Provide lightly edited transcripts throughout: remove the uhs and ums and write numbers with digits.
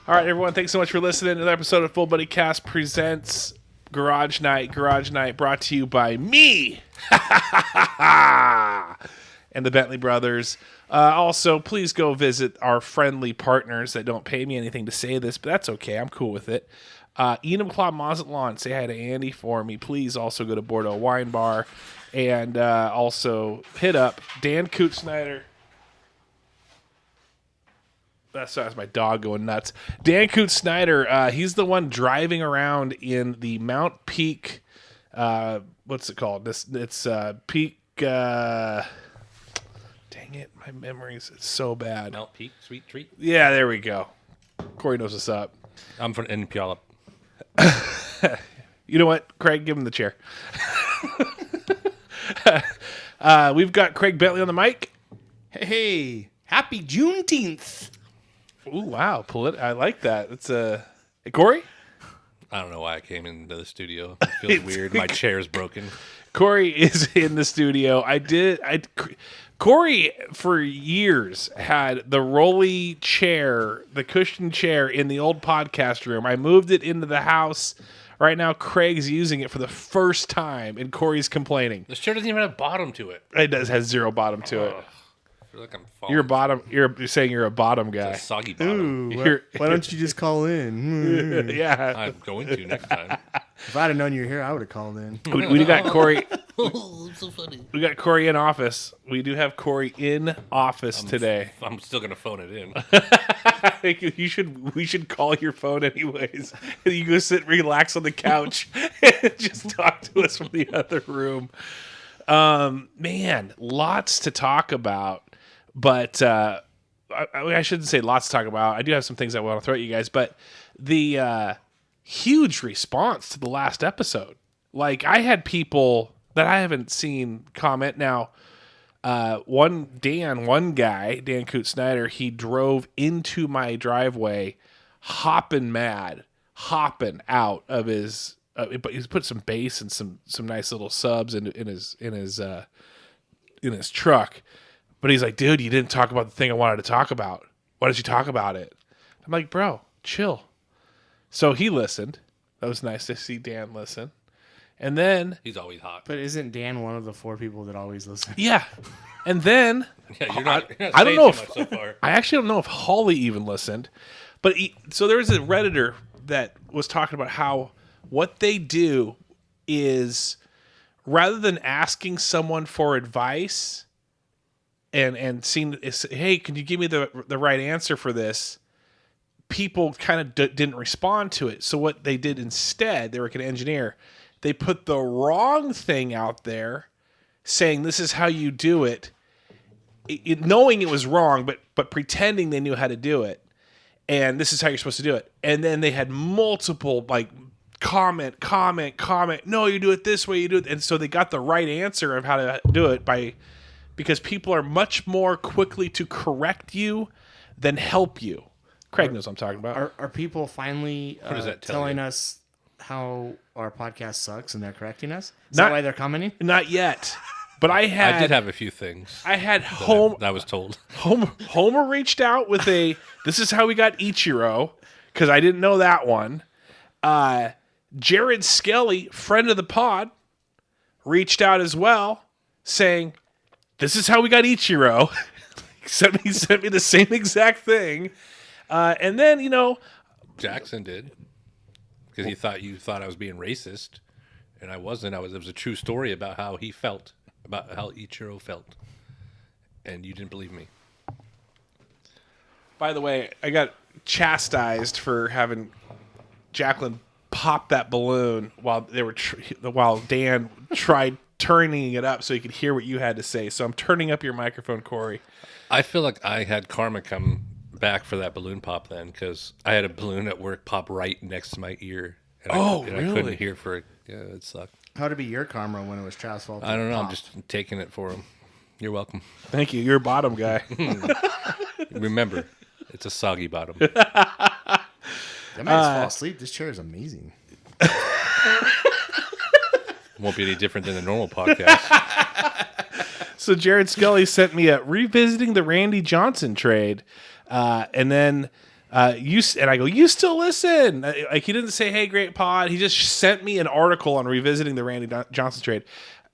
All right, everyone. Thanks so much for listening to another episode of Full Buddy Cast presents Garage Night. Garage Night brought to you by me and the Bentley brothers. Also, please go visit our friendly partners that don't pay me anything to say this, but that's okay. I'm cool with it. Enum Claw Mazatlan, say hi to Andy for me. Please also go to Bordeaux Wine Bar and also hit up Dan Coote Snyder. That's my dog going nuts. Dan Coote Snyder, he's the one driving around in the Mount Peak. What's it called? It's Peak. Dang it, my memory's so bad. Mount Peak Sweet Treat. Yeah, there we go. Corey knows what's up. I'm from Puyallup. You know what, Craig? Give him the chair. We've got Craig Bentley on the mic. Hey, happy Juneteenth. Ooh, wow. I like that. It's Corey? I don't know why I came into the studio. It feels weird. My chair's broken. Corey is in the studio. Corey, for years, had the rolly chair, the cushion chair in the old podcast room. I moved it into the house. Right now, Craig's using it for the first time, and Corey's complaining. This chair doesn't even have bottom to it. It has zero bottom to it. I feel like I'm falling. You're a bottom. You're saying you're a bottom guy. It's a soggy bottom. Ooh, why don't you just call in? Yeah. I'm going to next time. If I'd have known you were here, I would have called in. We got Corey. Oh, it's so funny. We got Corey in office. We do have Corey in office today. I'm still going to phone it in. We should call your phone anyways. You go sit, relax on the couch, and just talk to us from the other room. Man, lots to talk about, but I shouldn't say lots to talk about. I do have some things I want to throw at you guys, but the huge response to the last episode. Like, I had people that I haven't seen comment. Now, one guy, Dan Coote Snyder, he drove into my driveway hopping out of his, but he's put some bass and some nice little subs in his truck. But he's like, dude, you didn't talk about the thing I wanted to talk about. Why did you talk about it? I'm like, bro, chill. So he listened. That was nice to see Dan listen. And then... He's always hot. But isn't Dan one of the 4 people that always listen? Yeah. And then... Yeah, you're not I don't know if... so far. I actually don't know if Holly even listened. But so there was a Redditor that was talking about how what they do is rather than asking someone for advice and seeing, hey, can you give me the right answer for this? People kind of didn't respond to it. So what they did instead, they were like an engineer, they put the wrong thing out there saying this is how you do it, knowing it was wrong, but pretending they knew how to do it. And this is how you're supposed to do it. And then they had multiple like comment. No, you do it this way, you do it. And so they got the right answer of how to do it because people are much more quickly to correct you than help you. Craig knows what I'm talking about. Are people finally telling you? us how our podcast sucks and they're correcting us? Is Not- that why they're commenting? Not yet. But I did have a few things. I had that I was told. Homer reached out with this is how we got Ichiro, because I didn't know that one. Jared Skelly, friend of the pod, reached out as well, saying, this is how we got Ichiro. He sent me the same exact thing. And then, Jackson did. Because you thought I was being racist. And I wasn't. It was a true story about how he felt. About how Ichiro felt. And you didn't believe me. By the way, I got chastised for having Jacqueline pop that balloon while while Dan tried turning it up so he could hear what you had to say. So I'm turning up your microphone, Corey. I feel like I had karma come back for that balloon pop then, because I had a balloon at work pop right next to my ear. And really? I couldn't hear for it. Yeah, it sucked. How'd it be your karma when it was Chad's fault? I don't know. I'm just taking it for him. You're welcome. Thank you. You're a bottom guy. Remember, it's a soggy bottom. I might just fall asleep. This chair is amazing. Won't be any different than the normal podcast. So Jared Scully sent me a revisiting the Randy Johnson trade. And then And I go, you still listen? Like, he didn't say, hey, great pod. He just sent me an article on revisiting the Randy Johnson trade.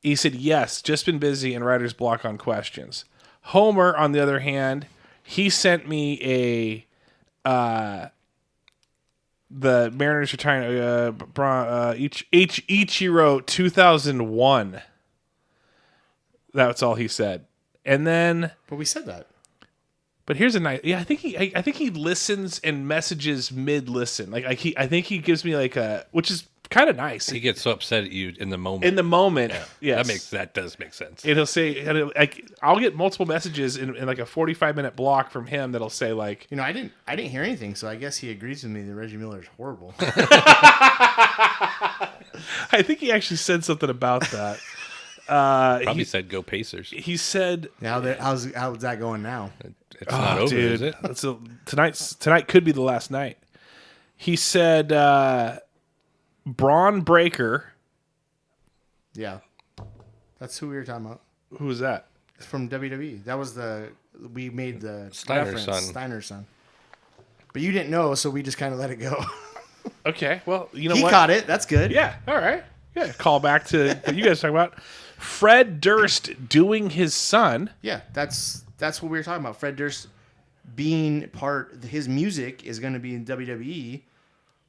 He said, yes, just been busy and writer's block on questions. Homer, on the other hand, he sent me the Mariners are trying to Ichiro 2001. That's all he said. And then, But we said that. but here's a nice. Yeah, I think he listens and messages mid listen. I think he gives me like which is kind of nice. He gets so upset at you in the moment. In the moment, yes. That does make sense. It'll say, like, I'll get multiple messages in like a 45-minute block from him that'll say like, You know, I didn't hear anything, so I guess he agrees with me that Reggie Miller is horrible. I think he actually said something about that. Probably said go Pacers. He said, How's that going now? It's not over, is it? Tonight could be the last night. He said, Braun Breaker. Yeah, that's who we were talking about. Who was that? It's from WWE. That was we made the Steiner's reference, son. Steiner's son. But you didn't know, so we just kind of let it go. Okay, well, you know He what? caught it. That's good. Yeah, all right. Yeah, call back to what you guys talking about. Fred Durst doing his son. Yeah, that's what we were talking about. Fred Durst being his music is going to be in WWE.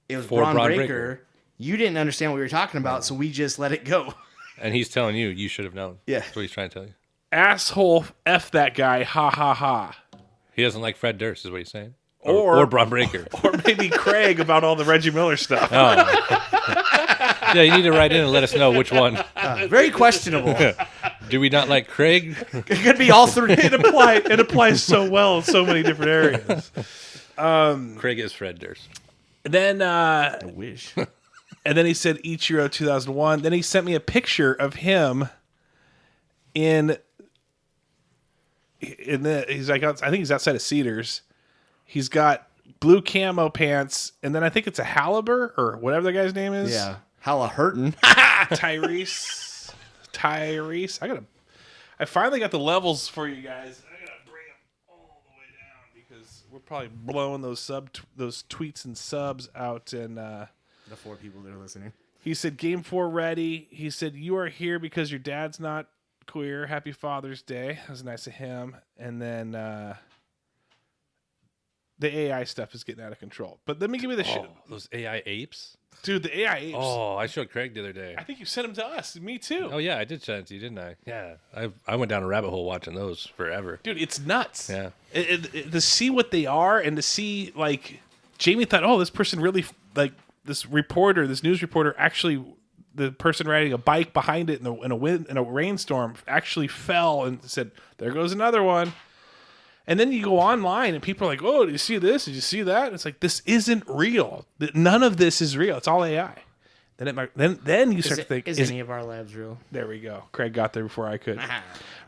It was For Braun Braun Breaker. Breaker. You didn't understand what we were talking about, so we just let it go. And he's telling you should have known. Yeah. That's what he's trying to tell you. Asshole, F that guy, ha ha ha. He doesn't like Fred Durst, is what he's saying. Or Braun Breaker. Or maybe Craig about all the Reggie Miller stuff. Yeah, you need to write in and let us know which one. Very questionable. Do we not like Craig? It could be all three. It applies so well in so many different areas. Craig is Fred Durst. Then I wish. and then he said Ichiro 2001. Then he sent me a picture of him he's like, I think he's outside of Cedars. He's got blue camo pants, and then I think it's a Halliburton or whatever the guy's name is. Yeah. Halliburton. Tyrese. I finally got the levels for you guys. I gotta bring them all the way down because we're probably blowing those tweets and subs out. And The 4 people that are listening. he said, "Game 4 ready." He said, "You are here because your dad's not queer. Happy Father's Day." That was nice of him. And then the AI stuff is getting out of control. But let me give you the shit, Those AI apes? dude. The AI apes. Oh, I showed Craig the other day. I think you sent them to us. Me too. Oh, yeah, I did send it to you, didn't I? Yeah. I went down a rabbit hole watching those forever. Dude, it's nuts. Yeah. To see what they are and to see, like, Jamie thought, oh, this person really, like, this news reporter, actually, the person riding a bike behind it in a rainstorm actually fell and said, there goes another one. And then you go online and people are like, oh, did you see this? Did you see that? And it's like, this isn't real. None of this is real. It's all AI. Then you start to think, is any of our labs real? there we go. Craig got there before I could.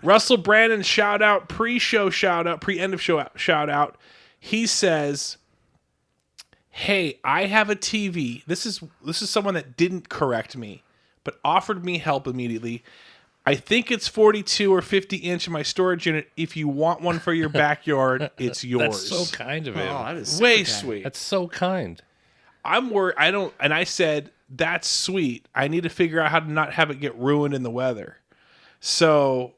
Russell Brandon shout out, pre-show shout out, pre-end of show shout out. He says, "Hey, I have a TV." This is someone that didn't correct me, but offered me help immediately. "I think it's 42 or 50 inch in my storage unit. If you want one for your backyard, it's yours." That's so kind of him. Oh, that is super Way kind. sweet. That's so kind. I'm worried. And I said, that's sweet. I need to figure out how to not have it get ruined in the weather. So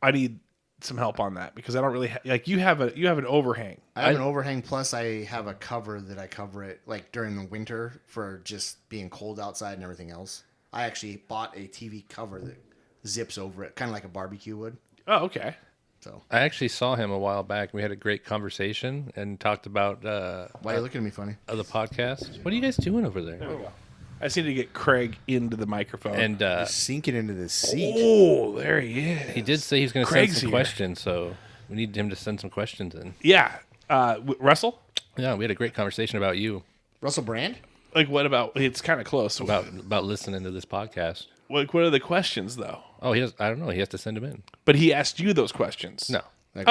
I need some help on that because I don't really like you have an overhang. I have an overhang, plus I have a cover that I cover it like during the winter for just being cold outside and everything else. I actually bought a TV cover that zips over it, kind of like a barbecue would. Oh, okay. So I actually saw him a while back. We had a great conversation and talked about why are you looking at me funny? the podcast. What are you guys doing over there? I just need to get Craig into the microphone. And Sinking into the seat. oh, there he is. he did say he's going to send Craig's some here. questions, so we need him to send some questions in. Yeah. Russell? Yeah, we had a great conversation about you, Russell Brand? Like, what about, it's kind of close. about listening to this podcast. Like, what are the questions, though? Oh, I don't know. He has to send them in. But he asked you those questions. No. Why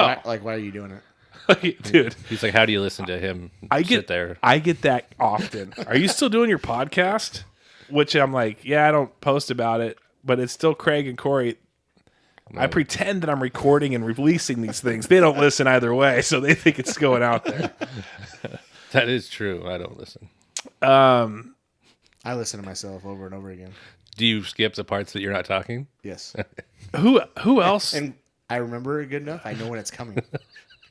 are you doing it? Dude, He's like, how do you listen to him sit there? I get that often. Are you still doing your podcast? Which I'm like, yeah, I don't post about it, but it's still Craig and Corey. I pretend that I'm recording and releasing these things. They don't listen either way, so they think it's going out there. That is true. I don't listen. I listen to myself over and over again. Do you skip the parts that you're not talking? Yes. Who else? And I remember it good enough. I know when it's coming.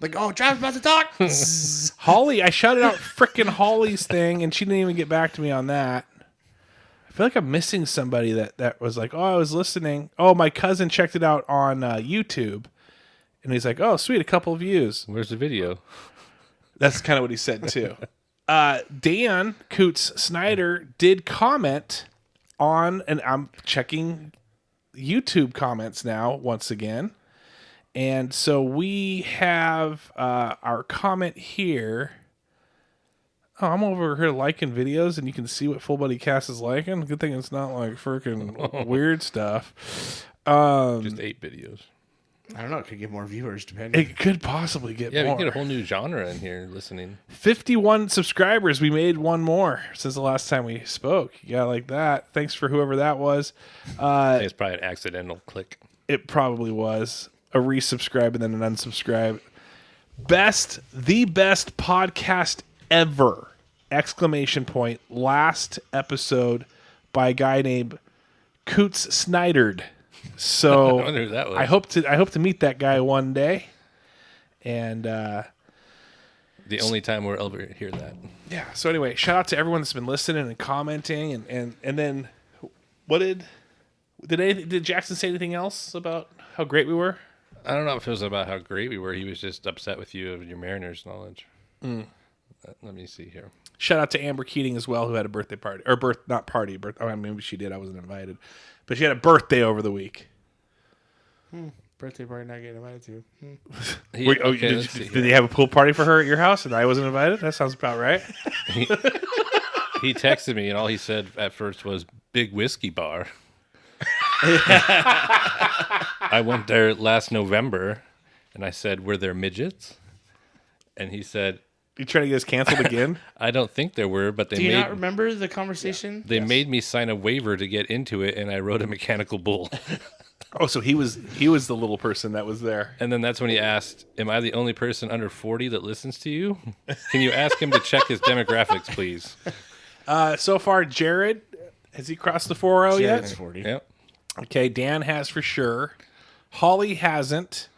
Like, oh, Travis about to talk. Holly, I shouted out frickin' Holly's thing, and she didn't even get back to me on that. I feel like I'm missing somebody that was like, oh, I was listening. Oh, my cousin checked it out on YouTube, and he's like, oh, sweet, a couple of views. Where's the video? That's kind of what he said, too. Dan Coots Snyder did comment on, and I'm checking YouTube comments now once again. And so we have our comment here. Oh, I'm over here liking videos, and you can see what Full Body Cast is liking. Good thing it's not like freaking weird stuff. Just 8 videos. I don't know. It could get more viewers, depending. It could possibly get Yeah, more. we can get a whole new genre in here listening. 51 subscribers. We made one more since the last time we spoke. Yeah, like that. Thanks for whoever that was. I think it's probably an accidental click. It probably was. A resubscribe and then an unsubscribe. The best podcast ever! Exclamation point. Last episode by a guy named Coots Snyderd. So I wonder who that was. I hope to meet that guy one day. And The only time we'll ever hear that. yeah. So anyway, shout out to everyone that's been listening and commenting, and then what did Jackson say anything else about how great we were? I don't know if it was about how great we were. He was just upset with you of your Mariners knowledge. Let me see here. Shout out to Amber Keating as well, who had a birthday party. Or not party. Oh, maybe she did. I wasn't invited. But she had a birthday over the week. Birthday party not getting invited to. Did they have a pool party for her at your house and I wasn't invited? That sounds about right. He texted me, and all he said at first was, big whiskey bar. I went there last November, and I said, were there midgets? And he said, You trying to get us canceled again? I don't think there were, but Do you not remember the conversation? they made me sign a waiver to get into it, and I rode a mechanical bull. Oh, so he was the little person that was there. And then that's when he asked, am I the only person under 40 that listens to you? Can you ask him to check his demographics, please? So far, Jared, has he crossed the 4-0 Jared's yet? 40. Yep. Okay, Dan has for sure. Holly hasn't.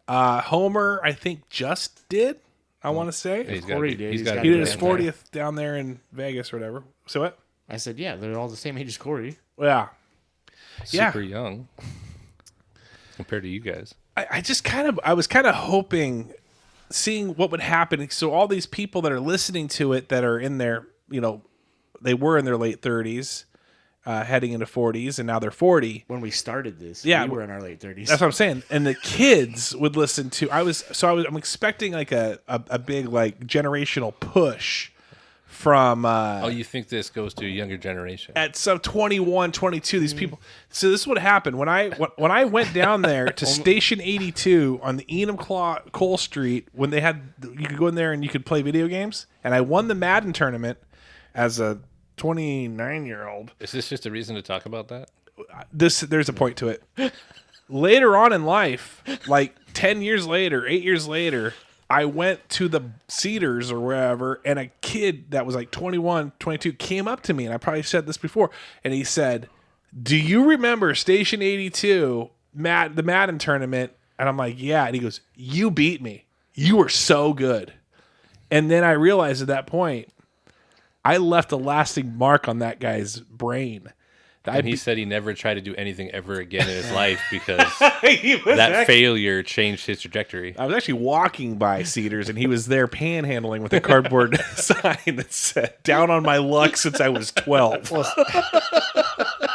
Homer, I think, just did. I want to say He's got Corey did. he's He's got got he to did be his there. 40th down there in Vegas or whatever. So what? I said, yeah, they're all the same age as Corey. Yeah. super young compared to you guys. I was kind of hoping, seeing what would happen. So all these people that are listening to it that are in their, they were in their late 30s, heading into 40s, and now they're 40. When we started this, Yeah, we were in our late 30s. That's what I'm saying. And the kids would listen to. I'm expecting like a big like generational push from. Oh, you think this goes to a younger generation? At some 21, 22, these people. So this is what happened when I went down there to Station 82 on the Enum Cole Street when they had you could go in there and you could play video games, and I won the Madden tournament as a 29-year-old. Is this just a reason to talk about that? There's a point to it. Later on in life, like 10 years later, 8 years later, I went to the Cedars or wherever, and a kid that was like 21, 22 came up to me, and I probably said this before, and he said, do you remember Station 82, the Madden tournament? And I'm like, yeah. And he goes, you beat me. You were so good. And then I realized at that point, I left a lasting mark on that guy's brain. And he said he never tried to do anything ever again in his life because that failure changed his trajectory. I was actually walking by Cedars, and he was there panhandling with a cardboard sign that said, down on my luck since I was 12.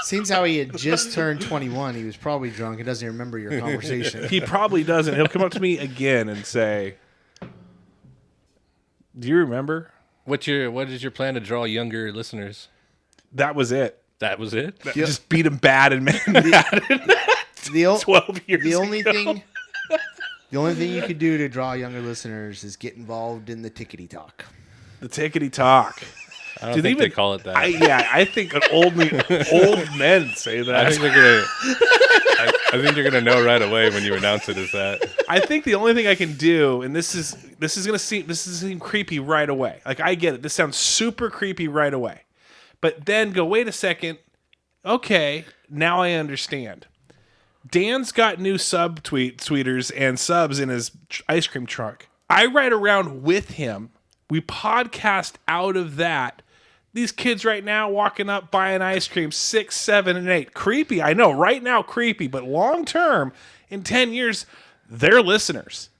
Seems how he had just turned 21, he was probably drunk and doesn't remember your conversation. He probably doesn't. He'll come up to me again and say, do you remember? What is your plan to draw younger listeners? That was it. That was it? Just beat him bad and make him bad. 12 years The only ago. thing you could do to draw younger listeners is get involved in the tickety talk. The tickety talk. I don't think they call it that. I think old men say that. I think they're gonna. I think you're gonna know right away when you announce it. Is that I think the only thing I can do, and this is gonna seem creepy right away. Like I get it. This sounds super creepy right away, but then go, wait a second. Okay, now I understand. Dan's got new tweeters and subs in his ice cream truck. I ride around with him. We podcast out of that. These kids right now walking up buying ice cream 6, 7, and 8. Creepy, I know. Right now, creepy, but long term, in 10 years, they're listeners.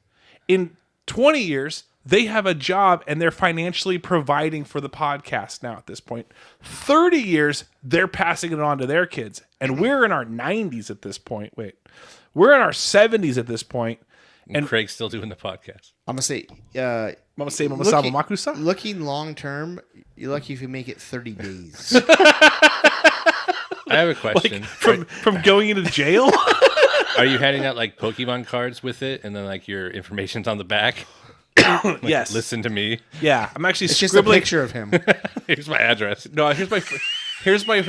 In 20 years, they have a job and they're financially providing for the podcast now at this point. 30 years, they're passing it on to their kids. And we're in our 90s at this point. Wait, we're in our 70s at this point. and Craig's still doing the podcast? I'm gonna say, Mama say, Mama Saba Makusa. looking long term, you're lucky if you make it 30 days. I have a question. From going into jail? Are you handing out like Pokemon cards with it, and then like your information's on the back? Like, Yes. Listen to me. Yeah, I'm actually It's just a scribbling. picture of him. Here's my address. No, here's my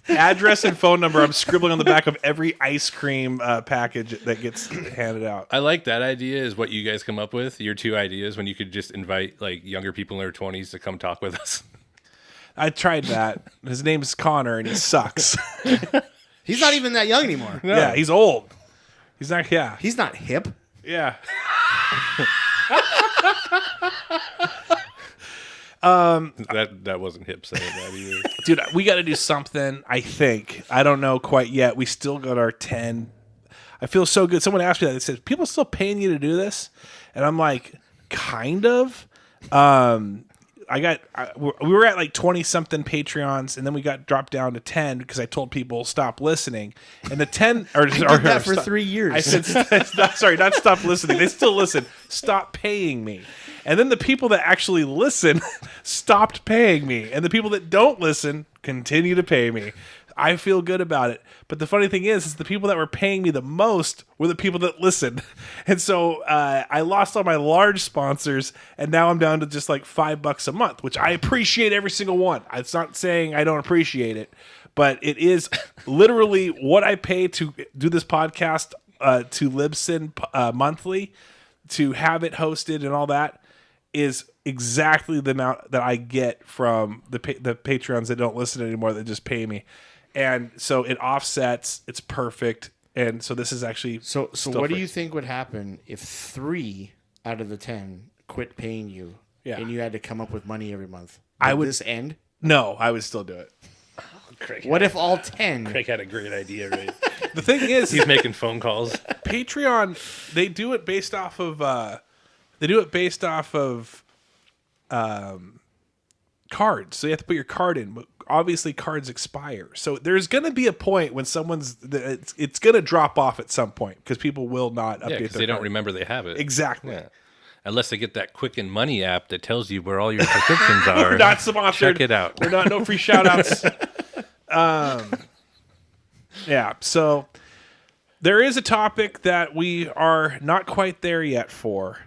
address and phone number. I'm scribbling on the back of every ice cream package that gets handed out. I like that idea. Is what you guys come up with. Your two ideas when you could just invite like younger people in their 20s to come talk with us. I tried that. His name's Connor, and he sucks. He's not even that young anymore. Yeah, he's old. He's not. Yeah, He's not hip. yeah. That wasn't hip saying that either. Dude, we got to do something. I think. I don't know quite yet. We still got our 10. I feel so good. Someone asked me that. They said, "People still paying you to do this?" And I'm like, kind of. We were at like 20 something Patreons, and then we got dropped down to 10 because I told people stop listening. And the 10 or did that for 3 years. I said, sorry, not stop listening. They still listen. Stop paying me. And then the people that actually listen stopped paying me, and the people that don't listen continue to pay me. I feel good about it. But the funny thing is the people that were paying me the most were the people that listened. And so I lost all my large sponsors, and now I'm down to just like $5 a month, which I appreciate every single one. It's not saying I don't appreciate it, but it is literally what I pay to do this podcast to Libsyn monthly, to have it hosted and all that is exactly the amount that I get from the Patreons that don't listen anymore, that just pay me. And so it offsets. It's perfect. And so this is actually So still what do free. you think would happen if 3 out of the 10 quit paying you, Yeah. and you had to come up with money every month? I would- this end? No, I would still do it. What if all 10? Craig had a great idea, right? The thing is, He's making phone calls. Patreon, they do it based off of cards. So you have to put your card in. But obviously, cards expire. So there's going to be a point when it's going to drop off at some point because people will not update Yeah, because their they don't card. remember they have it. Exactly. Yeah. Unless they get that Quicken Money app that tells you where all your prescriptions are. We're not sponsored. Check it out. We're not no free shout outs. Yeah, so there is a topic that we are not quite there yet for,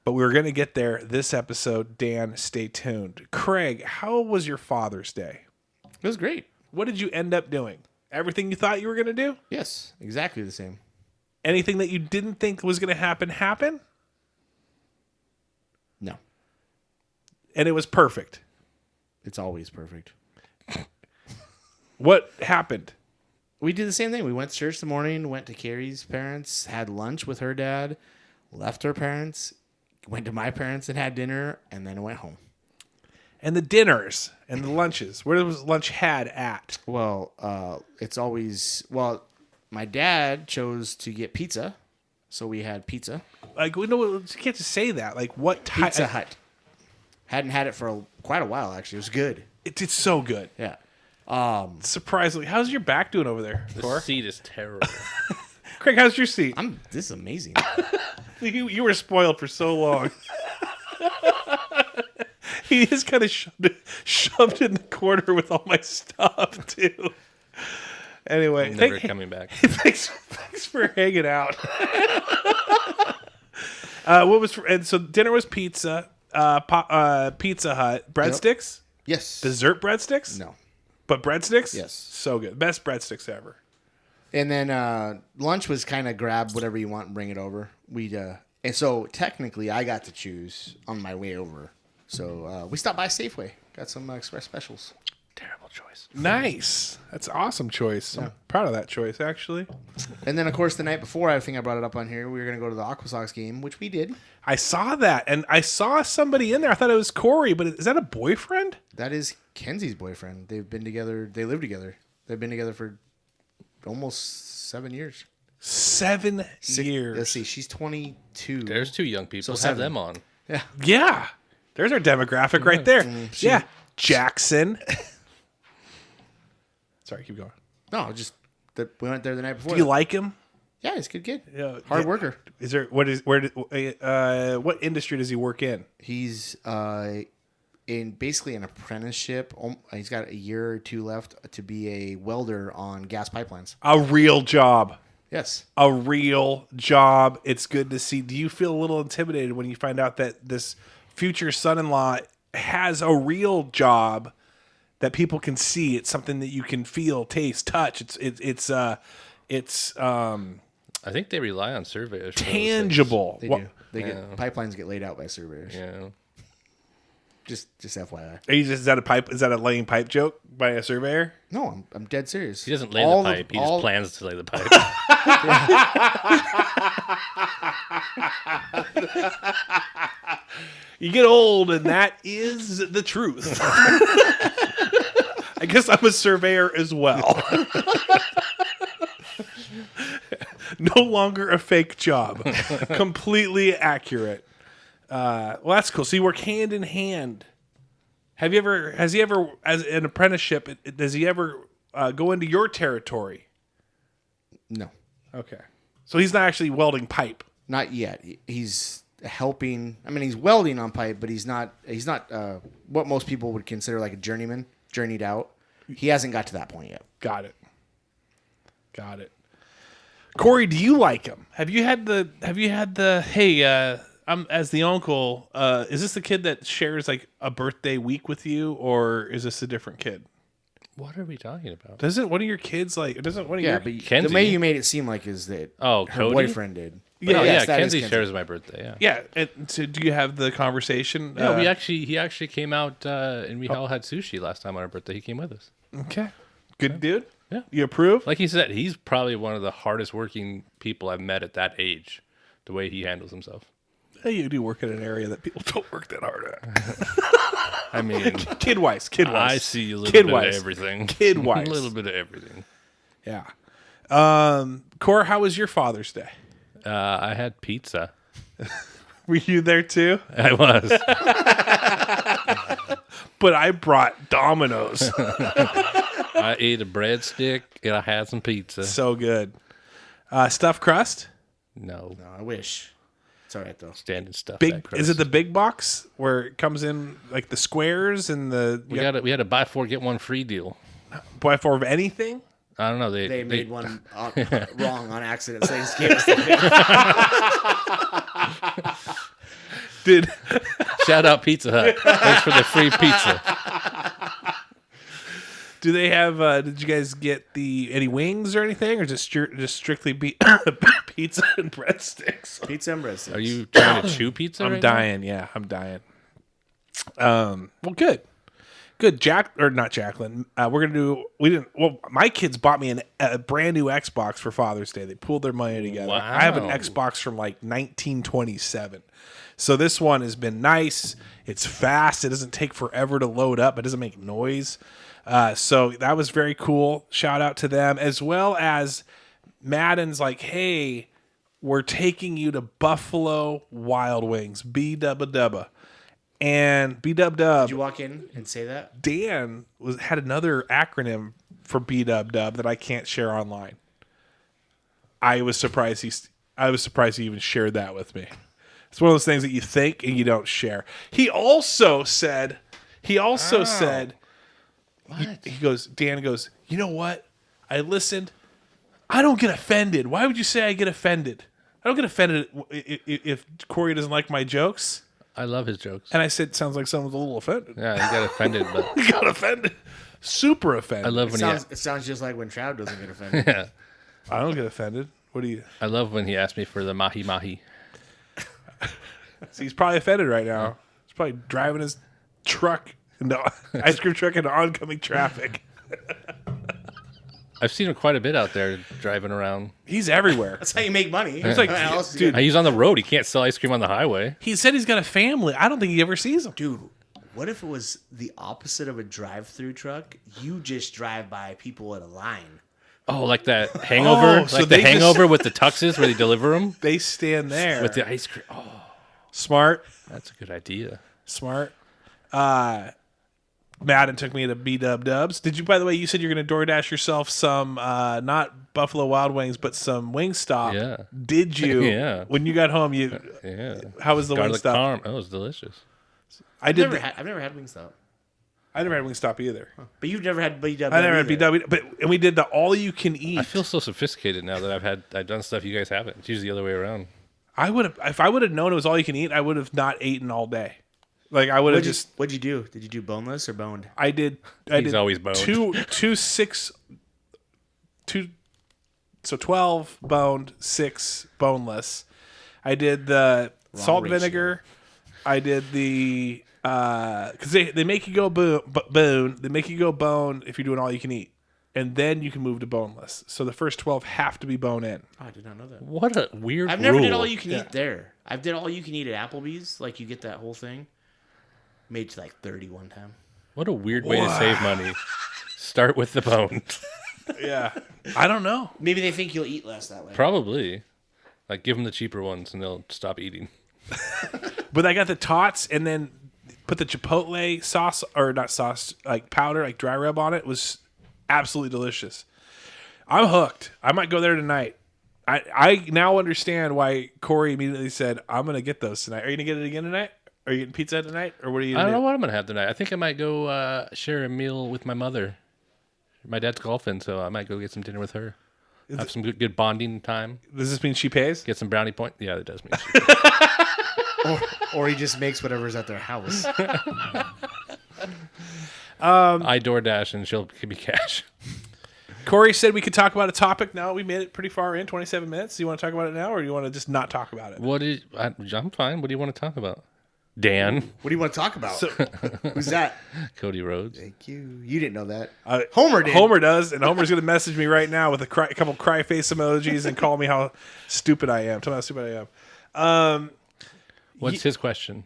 but we're going to get there this episode. Dan, stay tuned. Craig, how was your Father's Day? It was great. What did you end up doing? Everything you thought you were going to do? Yes, exactly the same. Anything that you didn't think was going to happen? No, And it was perfect. it's always perfect. What happened? We did the same thing. We went to church the morning, went to Carrie's parents, had lunch with her dad, left her parents, went to my parents and had dinner, and then went home. And the dinners and the lunches. Where was lunch had at? Well, it's always... Well, my dad chose to get pizza, so we had pizza. Like, we know, you can't just say that. Like, what type? Pizza Hut. Hadn't had it for quite a while, actually. It was good. It's so good. Yeah. Surprisingly. How's your back doing over there, The Thor? seat is terrible. Craig, how's your seat? This is amazing. You were spoiled for so long. He just kind of shoved in the corner with all my stuff, too. Anyway, I'm never coming back. thanks for hanging out. So dinner was pizza, Pizza Hut, breadsticks, Yes. dessert breadsticks, No. but breadsticks, Yes. so good, best breadsticks ever. And then lunch was kind of grab whatever you want and bring it over. And so technically I got to choose on my way over. So we stopped by Safeway, got some express specials. Terrible choice. Nice. That's an awesome choice. I'm proud of that choice, actually. And then, of course, the night before, I think I brought it up on here, we were going to go to the Aqua Sox game, which we did. I saw that, and I saw somebody in there. I thought it was Corey, but is that a boyfriend? That is Kenzie's boyfriend. They've been together. They live together. They've been together for almost 7 years. 7 years. Let's see. She's 22. There's two young people. So Have 7. them on. Yeah. Yeah. There's our demographic right there. Yeah. Jackson. Sorry, keep going. No, just we went there the night before. Do you like him? Yeah, he's a good kid. Yeah. Hard worker. Is there what industry does he work in? He's in basically an apprenticeship. He's got a year or two left to be a welder on gas pipelines. A real job. Yes. A real job. It's good to see. Do you feel a little intimidated when you find out that this future son-in-law has a real job that people can see? It's something that you can feel, taste, touch. It's I think they rely on surveyors. for those tangible. They do. They get pipelines get laid out by surveyors. things. Yeah. Just FYI. Is that a pipe? Is that a laying pipe joke by a surveyor? No, I'm dead serious. He doesn't lay the pipe. He just plans to lay the pipe. You get old, and that is the truth. I guess I'm a surveyor as well. No longer a fake job. Completely accurate. Well, that's cool. So you work hand in hand. Has he ever, as an apprenticeship, does he ever go into your territory? No, Okay. So he's not actually welding pipe. not yet. He's helping. I mean, he's welding on pipe, but he's not what most people would consider like a journeyman, journeyed out. He hasn't got to that point yet. Got it. Corey, do you like him? Have you had the hey, I'm as the uncle, is this the kid that shares like a birthday week with you, or is this a different kid? What are we talking about? Doesn't one of your kids doesn't one of your But Kenzie. the way you made it seem like is that her Cody? boyfriend did. But Yeah, yes, that is Kenzie Kenzie. shares my birthday. Yeah. Yeah, and so do you have the conversation? Yeah, he actually came out and we all had sushi last time on our birthday. He came with us. Okay. Good dude? Yeah. You approve? Like he said, he's probably one of the hardest working people I've met at that age. The way he handles himself. Hey, you do work in an area that people don't work that hard at. I mean, Kid-wise. I see a little bit of everything. Kid-wise. A little bit of everything. Yeah. Cor, how was your Father's Day? I had pizza. Were you there too? I was. But I brought Domino's. I ate a breadstick and I had some pizza. So good. Stuffed crust? No, No, I wish. It's all right though. standing stuff. Big is it the big box where it comes in like the squares and the We had a buy four get one free deal. buy four of anything? I don't know. They made one wrong on accident. So they just gave us the Did Shout out Pizza Hut. Thanks for the free pizza. do they have did you guys get any wings or anything, or just strictly pizza and breadsticks? pizza and breadsticks. Are you trying to chew pizza? I'm right dying. Yeah, I'm dying. Well, good. Not Jacqueline. We're gonna do. We didn't. Well, my kids bought me a brand new Xbox for Father's Day. They pooled their money together. Wow. I have an Xbox from like 1927. So this one has been nice. It's fast. It doesn't take forever to load up. It doesn't make noise. So that was very cool. Shout out to them, as well as Madden's like, hey, we're taking you to Buffalo Wild Wings, B-Dubba-Dubba. And B-Dub-Dub, Did you walk in and say that? Dan had another acronym for B-Dub-Dub that I can't share online. I was surprised he even shared that with me. It's one of those things that you think and you don't share. He also said, What? Dan goes, you know what? I listened. I don't get offended. Why would you say I get offended? I don't get offended if Corey doesn't like my jokes. I love his jokes. And I said, sounds like someone's a little offended. Yeah, he got offended, but He got offended. Super offended. I love when It sounds just like when Trav doesn't get offended. yeah. I don't get offended. What do you? I love when he asked me for the mahi mahi. See, he's probably offended right now. He's probably driving his truck, ice cream truck, into oncoming traffic. I've seen him quite a bit out there driving around. He's everywhere. That's how you make money. He's like, dude, He's on the road. He can't sell ice cream on the highway. he said he's got a family. I don't think he ever sees them. dude, what if it was the opposite of a drive-through truck? You just drive by people in a line. Oh, like that Hangover? Oh, so like the they just- Hangover with the tuxes where they deliver them They stand there with the ice cream. Oh, smart. that's a good idea. Smart. Madden took me to B-Dub-Dubs. Did you, by the way, you said you're going to DoorDash yourself some, not Buffalo Wild Wings, but some Wingstop. Yeah. Did you? Yeah. When you got home, Yeah. how was the Garlic Wingstop? parm. Oh, it was delicious. I've never had Wingstop. I never had Wingstop either. But you've never had B-Dub. I never had B-Dub, and we did the all-you-can-eat. I feel so sophisticated now that I've done stuff you guys haven't. It's usually the other way around. If I would have known it was all-you-can-eat, I would have not eaten all day. Like I would have just. What'd you do? Did you do boneless or boned? I did. He's always boned. So 12 boned, 6 boneless. I did the salt ratio. vinegar. I did the because they make you go bone. They make you go bone if you're doing all you can eat, and then you can move to boneless. So the first 12 have to be bone in. Oh, I did not know that. What a weird I've never did rule. all you can eat there. I've did all you can eat at Applebee's. Like you get that whole thing. Made to like 30 one time. What a weird way to save money. Start with the bone. Yeah, I don't know. Maybe they think you'll eat less that way. Probably. Like, give them the cheaper ones and they'll stop eating. But I got the tots and then put the chipotle sauce, or not sauce, like powder, like dry rub on it. It was absolutely delicious. I'm hooked. I might go there tonight. I now understand why Corey immediately said, I'm going to get those tonight. Are you going to get it again tonight? Are you getting pizza tonight? Or what are you I going don't to know do? what I'm going to have tonight. I think I might go share a meal with my mother. My dad's golfing, so I might go get some dinner with her. Have some good bonding time. Does this mean she pays? Get some brownie points. Yeah, it does mean Or he just makes whatever's at their house. I DoorDash and she'll give me cash. Corey said we could talk about a topic. Now we made it pretty far in, 27 minutes. Do you want to talk about it now, or do you want to just not talk about it? I'm fine. What do you want to talk about? Dan. What do you want to talk about? Who's that? Cody Rhodes. Thank you. You didn't know that. Uh, Homer did. Homer does, and Homer's going to message me right now with a couple cry face emojis and call me how stupid I am. Tell me how stupid I am. What's his question?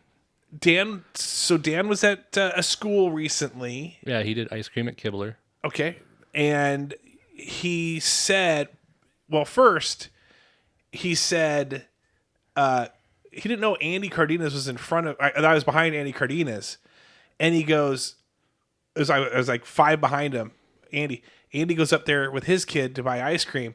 Dan was at a school recently. Yeah, he did ice cream at Kibler. Okay. And he said, well, first, he said he didn't know Andy Cardenas was in front of, I was behind Andy Cardenas. And he goes, I was like 5 behind him, Andy. Andy goes up there with his kid to buy ice cream.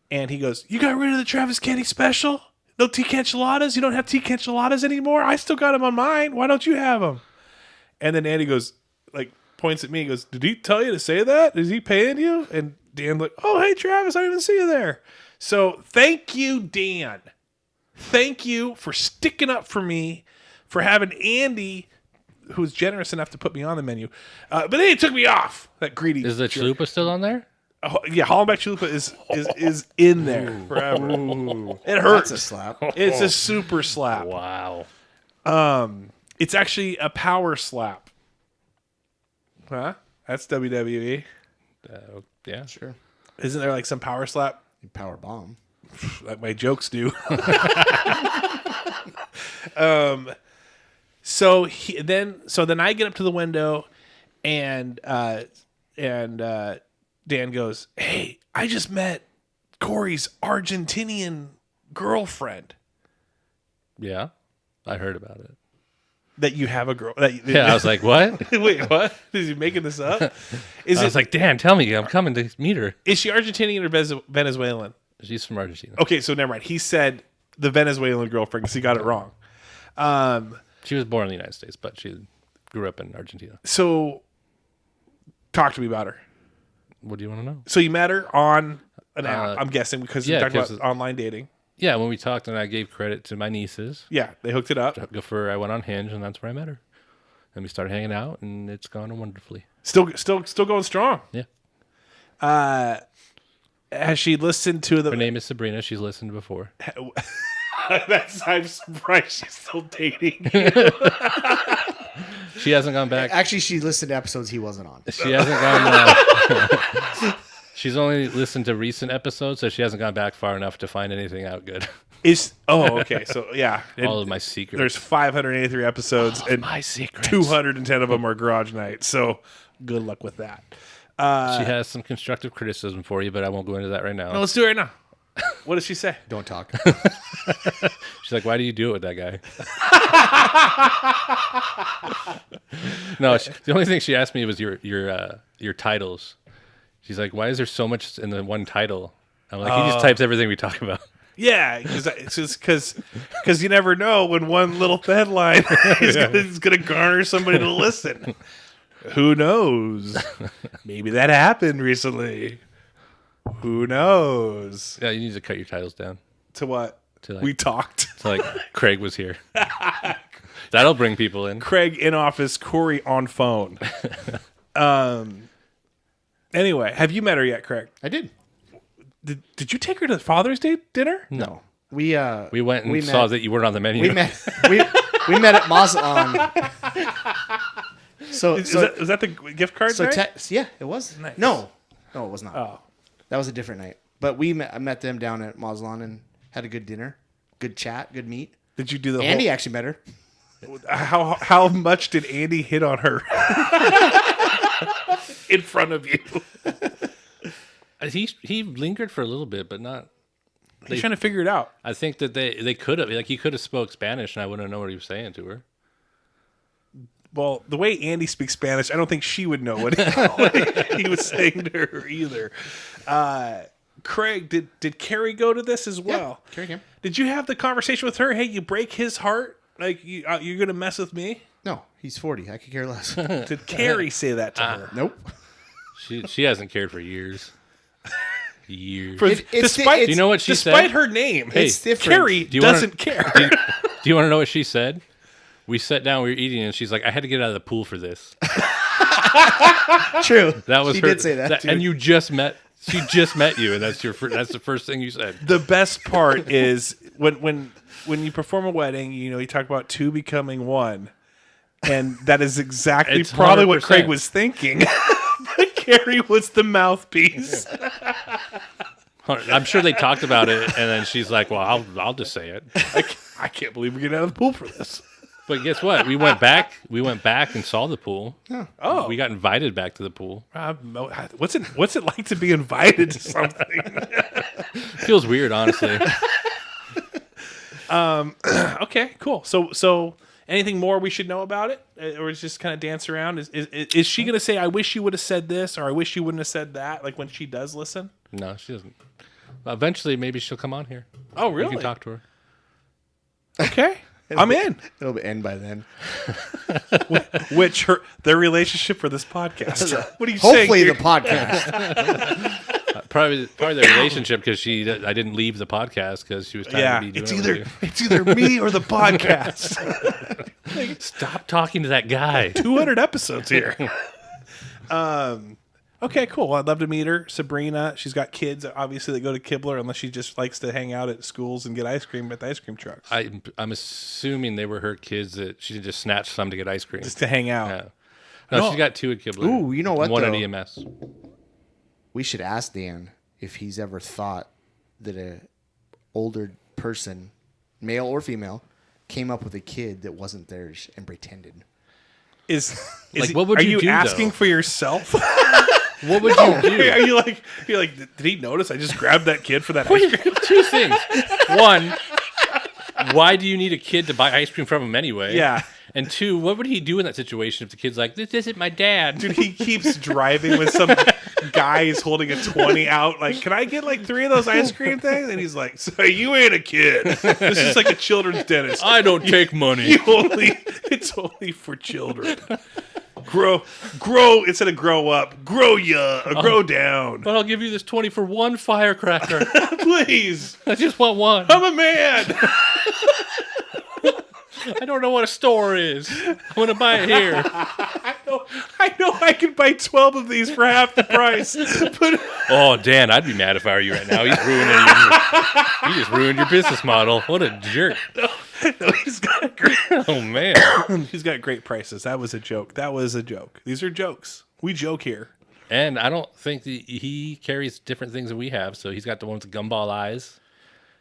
And he goes, you got rid of the Travis Kenny special? No TK enchiladas? You don't have TK enchiladas anymore? I still got them on mine. Why don't you have them? And then Andy goes, like, points at me and goes, did he tell you to say that? Is he paying you? And Dan's like, oh, hey, Travis, I didn't even see you there. So thank you, Dan. Thank you for sticking up for me, for having Andy, who was generous enough to put me on the menu. But then he took me off, that greedy Is the jerk. chalupa still on there? Oh, yeah, Hollenbeck Chalupa is in there forever. It hurts. That's a slap. It's a super slap. Wow. It's actually a power slap. Huh? That's WWE. Yeah. Sure. Isn't there like some power slap? Power bomb. Like my jokes do. So then I get up to the window and Dan goes, hey, I just met Corey's Argentinian girlfriend. Yeah. I heard about it. That you have a girl. Yeah, I was like, what? Wait, what? Is he making this up? I was like, Dan, tell me. I'm coming to meet her. Is she Argentinian or Venezuelan? She's from Argentina. Okay, so never mind. He said the Venezuelan girlfriend because he got it wrong. She was born in the United States, but she grew up in Argentina. So talk to me about her. What do you want to know? So you met her on an app, I'm guessing, because you're yeah, talking about 'cause online dating. Yeah, when we talked and I gave credit to my nieces, Yeah, they hooked it up. I went on Hinge and that's where I met her. And we started hanging out and it's gone wonderfully. Still going strong. Yeah. has she listened to the? Her name is Sabrina. She's listened before. I'm surprised she's still dating. She hasn't gone back. Actually, she listened to episodes he wasn't on. She hasn't gone. She's only listened to recent episodes, so she hasn't gone back far enough to find anything out good. Okay. So yeah, All of my secrets. There's 583 episodes, and my secrets. 210 of them are Garage Night. So good luck with that. She has some constructive criticism for you, but I won't go into that right now. No, let's do it right now. What does she say? Don't talk. She's like, "Why do you do it with that guy?" No, the only thing she asked me was your titles. She's like, "Why is there so much in the one title?" I'm like, "He just types everything we talk about." Yeah, because you never know when one little headline is going to garner somebody to listen. Who knows? Maybe that happened recently. Who knows? Yeah, you need to cut your titles down. To what? To like, we talked. to like Craig was here. That'll bring people in. Craig in office, Corey on phone. Anyway, have you met her yet, Craig? I did. Did you take her to Father's Day dinner? No. We went and saw that you weren't on the menu. We met we met at Mazatlan. So Is that the gift card night? Yeah, it was. Nice. No, it was not. Oh. That was a different night. But I met them down at Mazatlan and had a good dinner, good chat, good meet. Did you do the Andy actually met her. How much did Andy hit on her in front of you? He lingered for a little bit, but not. He's trying to figure it out. I think that they could have, like, he could have spoke Spanish, and I wouldn't know what he was saying to her. Well, the way Andy speaks Spanish, I don't think she would know what he was saying to her either. Craig, did Carrie go to this as well? Yeah, Carrie came. Did you have the conversation with her? Hey, you break his heart? Like, you're going to mess with me? No, he's 40. I could care less. Did Carrie say that to her? Nope. She hasn't cared for years. Years. Despite, do you know what she despite said? her name, Hey, it's different. Carrie doesn't care. Do you want to know what she said? We sat down, we were eating, and she's like, "I had to get out of the pool for this." True. That was she her. did say that too. And you just met. She just met you, and that's the first thing you said. The best part is when you perform a wedding, you talk about two becoming one, and that is exactly It's probably what 100%. Craig was thinking. But Carrie was the mouthpiece. I'm sure they talked about it, and then she's like, "Well, I'll just say it." I can't believe we're getting out of the pool for this. But guess what? We went back and saw the pool. Oh. We got invited back to the pool. What's it like to be invited to something? Feels weird, honestly. Okay, cool. So anything more we should know about it, or is just kind of dance around? Is she going to say, "I wish you would have said this," or "I wish you wouldn't have said that"? Like when she does listen. No, she doesn't. Eventually, maybe she'll come on here. Oh, You really? can talk to her. Okay, I'm in. It'll end by then. Which their relationship for this podcast? What are you saying? Hopefully here? the podcast. Probably the relationship because I didn't leave the podcast because she was tired Yeah, of me doing it's either me or the podcast. Stop talking to that guy. 200 episodes here. Okay, cool. Well, I'd love to meet her. Sabrina, she's got kids, obviously, that go to Kibler, unless she just likes to hang out at schools and get ice cream at the ice cream trucks. I'm assuming they were her kids that she just snatched some to get ice cream. Just to hang out. Yeah. No, she's got two at Kibler. Ooh, you know what, and one though? at EMS. We should ask Dan if he's ever thought that a older person, male or female, came up with a kid that wasn't theirs and pretended. Like, what would are you you do, asking though? for yourself? What would you do? Are you like, did he notice I just grabbed that kid for that ice cream? Two things. One, why do you need a kid to buy ice cream from him anyway? Yeah. And two, what would he do in that situation if the kid's like, "This isn't my dad"? Dude, he keeps driving with some guy who's holding a 20 out. Like, can I get like 3 of those ice cream things? And he's like, "So you ain't a kid. This is like a children's dentist. I don't take money. It's only for children. Grow instead of grow up. Grow down. But I'll give you this 20 for one firecracker. Please. I just want one. I'm a man. I don't know what a store is. I want to buy it here. I know I can buy 12 of these for half the price. But Oh, Dan, I'd be mad if I were you right now. He just ruined your business model. What a jerk. no, he's got great. Oh, man. He's got great prices. That was a joke. These are jokes. We joke here. And I don't think he carries different things than we have. So he's got the ones with gumball eyes.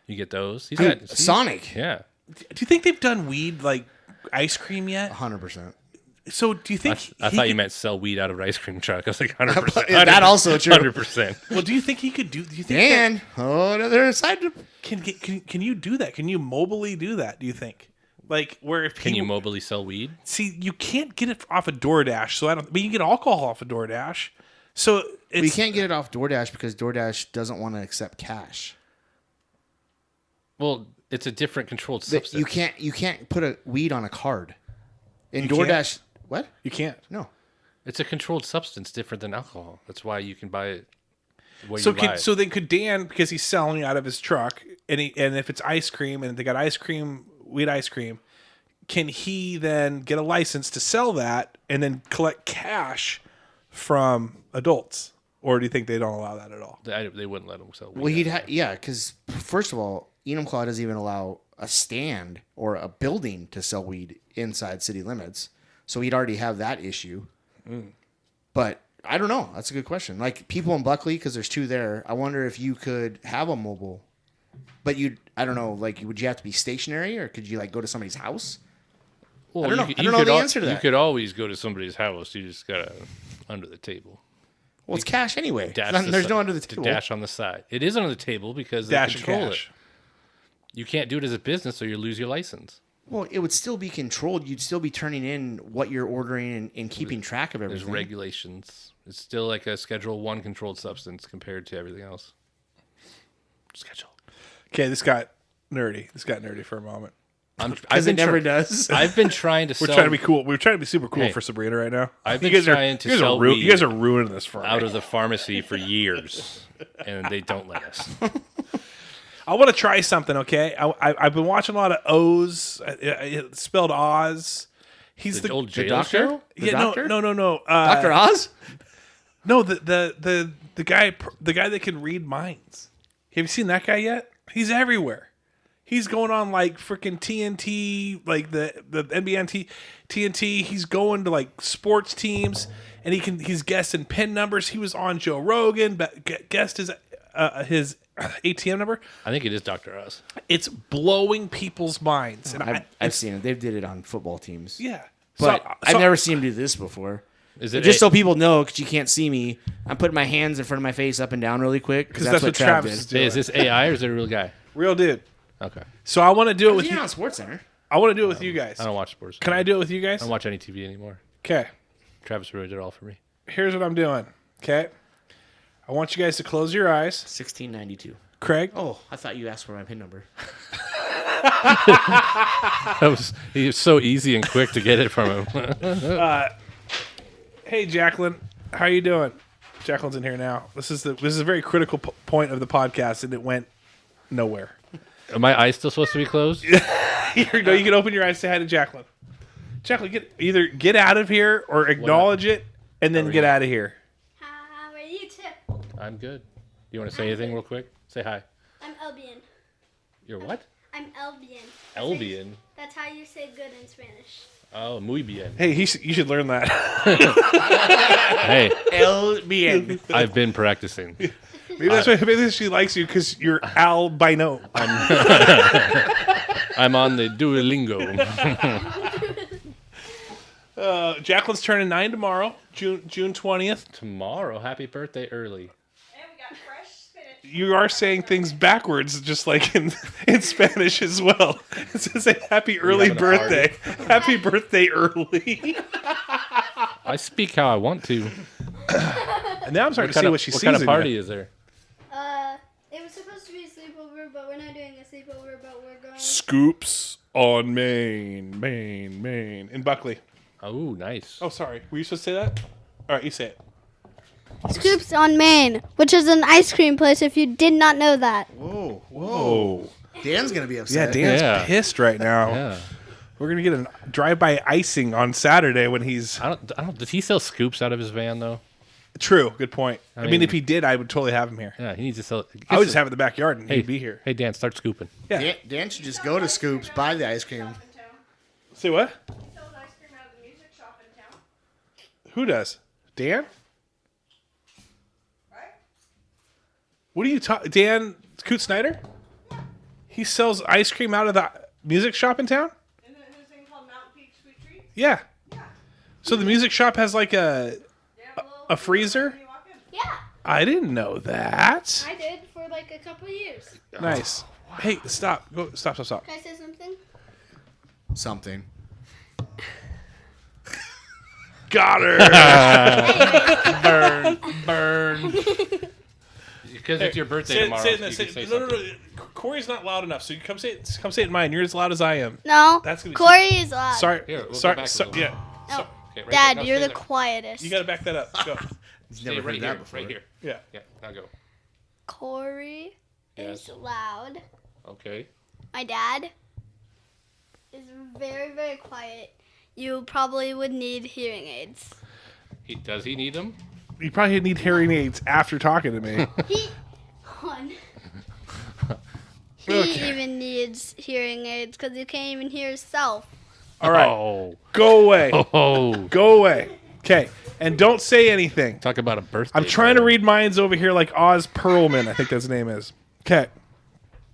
You get those. He's got Sonic. Yeah. Do you think they've done weed like ice cream yet? 100%. So do you think I thought you meant sell weed out of an ice cream truck. I was like 100%. Is that also true? 100%. Well, do you think he could do? Do you think Dan, another side to... can you do that? Can you mobily do that? Do you think? Like where if Can you mobily sell weed? see you can't get it off a DoorDash, so I don't. But you can get alcohol off a DoorDash, so it's We can't get it off DoorDash because DoorDash doesn't want to accept cash. Well, it's a different controlled substance. You can't put a weed on a card. In You DoorDash, what? you can't. No. It's a controlled substance different than alcohol. That's why you can buy it. So then could Dan, because he's selling out of his truck, and if it's ice cream and they got weed ice cream, can he then get a license to sell that and then collect cash from adults, or do you think they don't allow that at all? They wouldn't let him sell weed. Well, because first of all, Enumclaw doesn't even allow a stand or a building to sell weed inside city limits, so he'd already have that issue. But I don't know. That's a good question. Like people in Buckley, because there's two there. I wonder if you could have a mobile, but I don't know. Like, would you have to be stationary, or could you like go to somebody's house? Well, I don't know. You I don't know could the answer to that. You could always go to somebody's house. You just gotta under the table. Well, it's cash anyway. Dash There's no under the to table. dash on the side. It is under the table because they Dash and control cash. it. You can't do it as a business, or you lose your license. Well, it would still be controlled. You'd still be turning in what you're ordering and keeping track of There's everything. regulations. It's still like a Schedule 1 controlled substance compared to everything else. Schedule. Okay, this got nerdy. For a moment. Because it never does. I've been trying to We're sell trying to be cool. We're trying to be super cool Hey, for Sabrina right now. I've You been guys are- trying to you guys are sell ru- weed You guys are ruining this for me. out of the pharmacy for years, and they don't let us. I want to try something. Okay, I've been watching a lot of O's. It's spelled Oz. He's The old jail doctor? show? The yeah, doctor? no. Dr. Oz? No, the guy that can read minds. Have you seen that guy yet? He's everywhere. He's going on like freaking TNT, like the NBA TNT. He's going to like sports teams, and he's guessing pin numbers. He was on Joe Rogan, but guessed his ATM number. I think it is Dr. Oz. It's blowing people's minds. And I've seen it. They did it on football teams. yeah, But so, I've never seen him do this before. Is it Just so people know, because you can't see me, I'm putting my hands in front of my face up and down really quick. Because that's what Travis is did. doing. Hey, is this AI or is it a real guy? Real dude. Okay. So I want to do it with He's you. on SportsCenter. I want to do it with you guys. I don't watch sports. Can I do it with you guys? I don't watch any TV anymore. Okay. Travis ruined it all for me. Here's what I'm doing. Okay. I want you guys to close your eyes. 1692. Craig. Oh, I thought you asked for my PIN number. He was so easy and quick to get it from him. Hey, Jacqueline. How you doing? Jacqueline's in here now. This is a very critical point of the podcast, and it went nowhere. Are my eyes still supposed to be closed? Here you go. You can open your eyes. Say hi to Jacqueline. Jacqueline, either get out of here or acknowledge it, and then get out of here. How are you too? I'm good. You want to say anything real quick? Say hi. I'm Albion. You're what? I'm Albion. Albion. That's how you say good in Spanish. Oh, muy bien. Hey, you should learn that. Hey, El Bien. I've been practicing. Maybe that's why she likes you, because you're albino. I'm on the Duolingo. Jacqueline's turning 9 tomorrow, June 20th. Tomorrow, happy birthday early. And we got fresh spinach. You are saying things backwards, just like in Spanish as well. It says a happy early having a birthday. Happy birthday early. I speak how I want to. And now I'm starting to see what she What sees kind of in party you. is there? It was supposed to be a sleepover, but we're not doing a sleepover, but we're going. Scoops on Maine. In Buckley. Oh, nice. Oh, sorry. Were you supposed to say that? All right, you say it. Scoops on Maine, which is an ice cream place if you did not know that. Whoa. Oh. Dan's going to be Yeah, upset. Dan's Yeah. pissed right now. Yeah. We're gonna get a drive-by icing on Saturday when he's I don't. Does he sell scoops out of his van though? true. Good point. I mean, mean- if he did, I would totally have him here. Yeah, he needs to sell. I would just have it in the backyard and Hey, he'd be here. Hey Dan, start scooping. Yeah. Dan should just go to Scoops, buy the ice cream. Say what? Sells ice cream out of the music shop in town. Who does? Dan? Right? What are you talking? Dan Coot Snyder? He sells ice cream out of the music shop in town? Isn't it his thing called Mountain Peak Sweet Treats? Yeah. Yeah. So the music shop has like They have a freezer? when you walk in. Yeah, I didn't know that. I did for like a couple of years. Nice. Hey, stop. Stop. Can I say something? Something. Got her. Burn. Because it's your birthday tomorrow. Say, so you say, can say no, no, something. no. Corey's not loud enough, so you come say it in mine. You're as loud as I am. No, That's gonna be Corey is loud. Sorry. Here, we'll go sorry. back a So, little. yeah. No, Okay, right Dad, there. No, you're stay the there. quietest. You got to back that up. Go. He's Stay never right heard here. that before. Right here. Yeah. Yeah. Now go. Corey Yes. is loud. Okay. My dad is very, very quiet. You probably would need hearing aids. Does he need them? You probably need hearing aids after talking to me. He, hon. He Okay. even needs hearing aids because he can't even hear himself. All right. Oh. Go away. Oh. Go away. Okay. And don't say anything. Talk about a birthday. I'm trying to boy. read minds over here like Oz Perlman, I think his name is. Okay.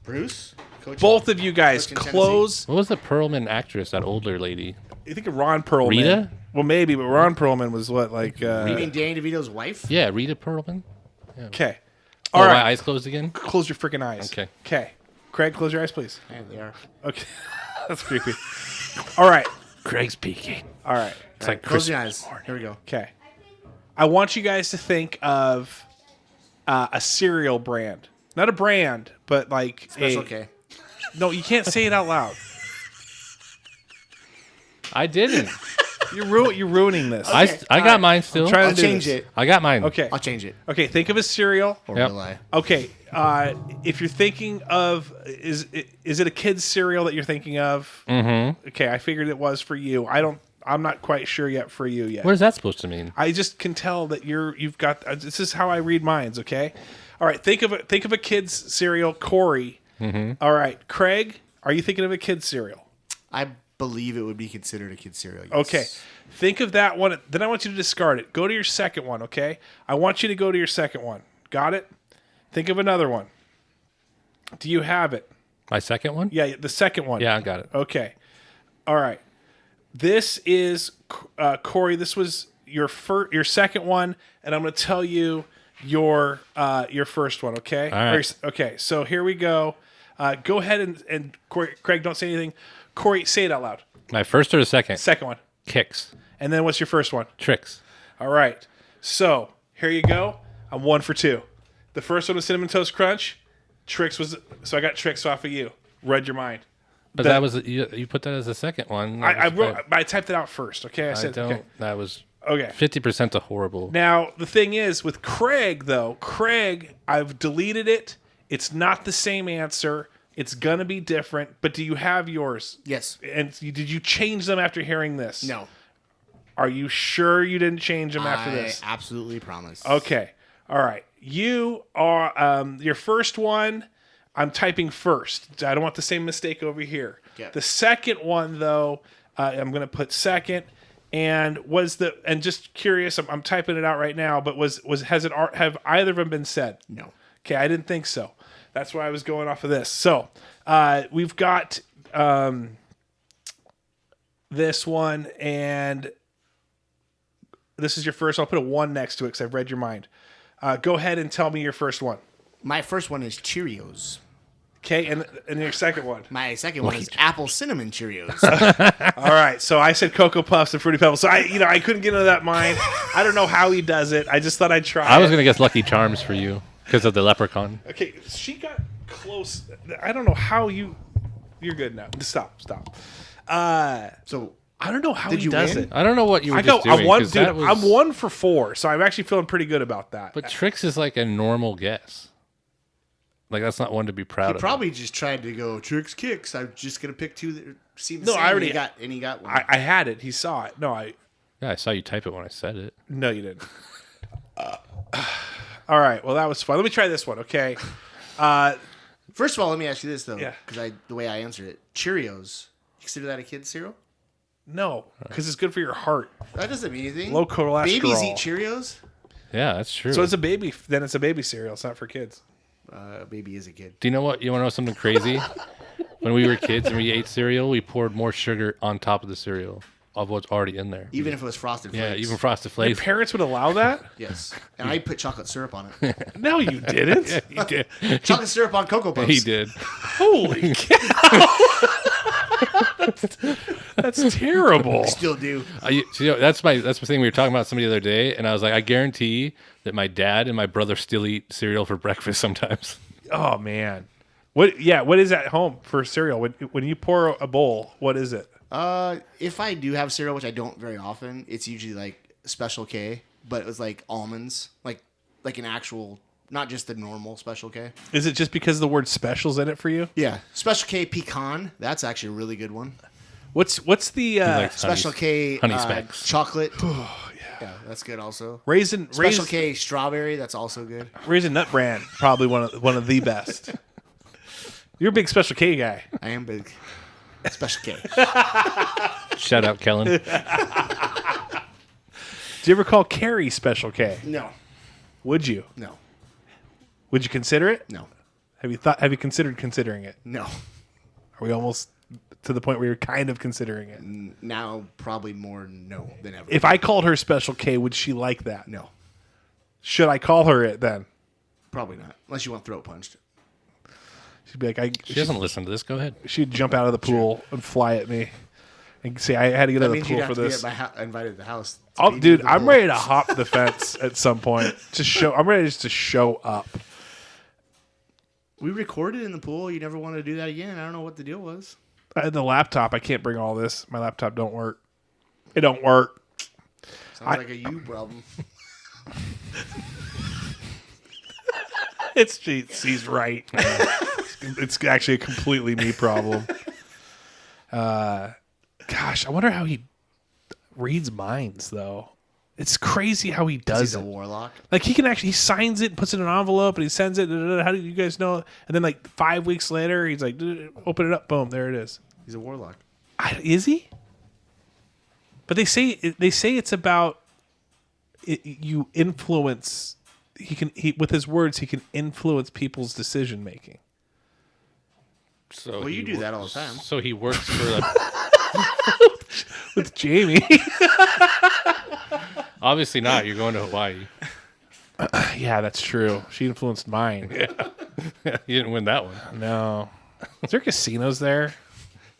Bruce? Coach Both of you guys Coach in Tennessee? close. What was the Perlman actress? That older lady. You think of Ron Perlman. Rita? Well, maybe, but Ron Perlman was what, like... You mean Danny DeVito's wife? Yeah, Rita Perlman. Okay. Oh, All my right. eyes closed again. Close your freaking eyes. Okay. Okay. Craig, close your eyes, please. Yeah, they are. Okay. That's creepy. All right. Craig's peeking. All right. It's like Close Christmas your eyes. morning. Here we go. Okay. I want you guys to think of a cereal brand. Not a brand, but like Special a... K. No, you can't say it out loud. I didn't. You're ruining this. I got mine still. trying I'll to do change this. it. I got mine. Okay. I'll change it. Okay, think of a cereal. Or Yep. will I? Okay, if you're thinking of, is it a kid's cereal that you're thinking of? Mm-hmm. Okay, I figured it was for you. I'm not quite sure yet for you yet. What is that supposed to mean? I just can tell that you've got. This is how I read minds. Okay, all right. Think of a kid's cereal, Corey. Mm-hmm. All right, Craig. Are you thinking of a kid's cereal? I believe it would be considered a kid's cereal. Yes. Okay. Think of that one. Then I want you to discard it. Go to your second one, okay? I want you to go to your second one. Got it? Think of another one. Do you have it? My second one? Yeah, the second one. Yeah, I got it. Okay. All right. This is Corey. This was your second one, and I'm going to tell you your first one. Okay. All right. Okay. So here we go. Go ahead and Corey, Craig, don't say anything. Corey, say it out loud. My first or the second? Second one. Kicks. And then what's your first one? Tricks. All right. So here you go. I'm 1 for 2. The first one was Cinnamon Toast Crunch. Tricks was so I got Tricks off of you. Read your mind. But that was you put that as the second one. I typed it out first. Okay. I I said don't. okay. That was Okay. 50% a horrible. Now the thing is with Craig though. Craig, I've deleted it. It's not the same answer. It's gonna be different. But do you have yours? Yes. And did you change them after hearing this? No. Are you sure you didn't change them after this? I absolutely promise. Okay. All right. You are your first one. I'm typing first. I don't want the same mistake over here. Yeah. The second one, though, I'm going to put second. And just curious. I'm typing it out right now. But have either of them been said? No. Okay, I didn't think so. That's why I was going off of this. So we've got this one, and this is your first. I'll put a 1 next to it because I've read your mind. Go ahead and tell me your first one. My first one is Cheerios. Okay, and your second one. My second one is Apple Cinnamon Cheerios. All right, so I said Cocoa Puffs and Fruity Pebbles. So I couldn't get into that mind. I don't know how he does it. I just thought I'd try. I was going to guess Lucky Charms for you because of the leprechaun. Okay, she got close. I don't know how you're good now. Stop. So I don't know how Did he you does win? it. I don't know what you were I go. just doing. I'm 1, 'cause dude. that was- I'm 1 for 4, so I'm actually feeling pretty good about that. But Tricks is like a normal guess. Like that's not one to be proud He of. probably just tried to go tricks, kicks. I'm just gonna pick two that seem the No, same. I already and he got one. I had it. He saw it. No, Yeah, I saw you type it when I said it. no, you didn't. All right. Well, that was fun. Let me try this one. Okay. First of all, let me ask you this though, Yeah. because the way I answered it, Cheerios. You consider that a kid's cereal? No, because it's good for your heart. That doesn't mean anything. Low cholesterol. Babies eat Cheerios. Yeah, that's true. So it's a baby. Then it's a baby cereal. It's not for kids. Baby is a kid. Do you know what? You want to know something crazy? When we were kids and we ate cereal, we poured more sugar on top of the cereal of what's already in there. Even if it was Frosted Flakes. Yeah, even Frosted Your Flakes. parents would allow that? Yes. And I put chocolate syrup on it. No, you didn't. He did. Chocolate syrup on Cocoa Puffs. He did. Holy cow! That's terrible. Still do. That's the thing we were talking about somebody the other day, and I was like, I guarantee that my dad and my brother still eat cereal for breakfast sometimes. Oh man. What? Yeah. What is at home for cereal? When you pour a bowl, what is it? If I do have cereal, which I don't very often, it's usually like Special K, but it was like almonds, like an actual, not just the normal Special K. Is it just because the word "special's" in it for you? Yeah, Special K pecan. That's actually a really good one. What's the likes Special K Honey Smacks. chocolate. Yeah, that's good also. raisin Special K strawberry. That's also good. Raisin Nut Brand? Probably one of the best. You're a big Special K guy. I am big. Special K. Shout out, Kellen. Do you ever call Carrie Special K? No, Would you? no, Would you consider it? no, Have you considered considering it? no. Are we almost to the point where you're kind of considering it? Now probably more no than ever. If I called her Special K, would she like that? No, Should I call her it then? probably not. Unless you want throat punched. She'd be like, She doesn't listen to this. Go ahead. she'd jump out of the pool and fly at me and say, I had to get out That of the means you'd pool have for to this. get invited to the house. to Oh, be dude, in the I'm pool. ready to hop the fence at some point. I'm ready just to show up. We recorded in the pool. You never wanted to do that again. I don't know what the deal was. I had the laptop. I can't bring all this. My laptop don't work. It don't work. Sounds like a you problem. He's right. It's actually a completely me problem. Gosh, I wonder how he reads minds though. It's crazy how he does He's it. a warlock. Like he signs it, and puts it in an envelope, and he sends it. How do you guys know? And then like 5 weeks later, he's like, open it up, boom, there it is. He's a warlock. Is he? But they say it's about you influence. He with his words he can influence people's decision making. So Well, you he do that all the time. So he works for the. With Jamie. Obviously not. You're going to Hawaii. Yeah, that's true. She influenced mine. You didn't win that one. No. Is there casinos there?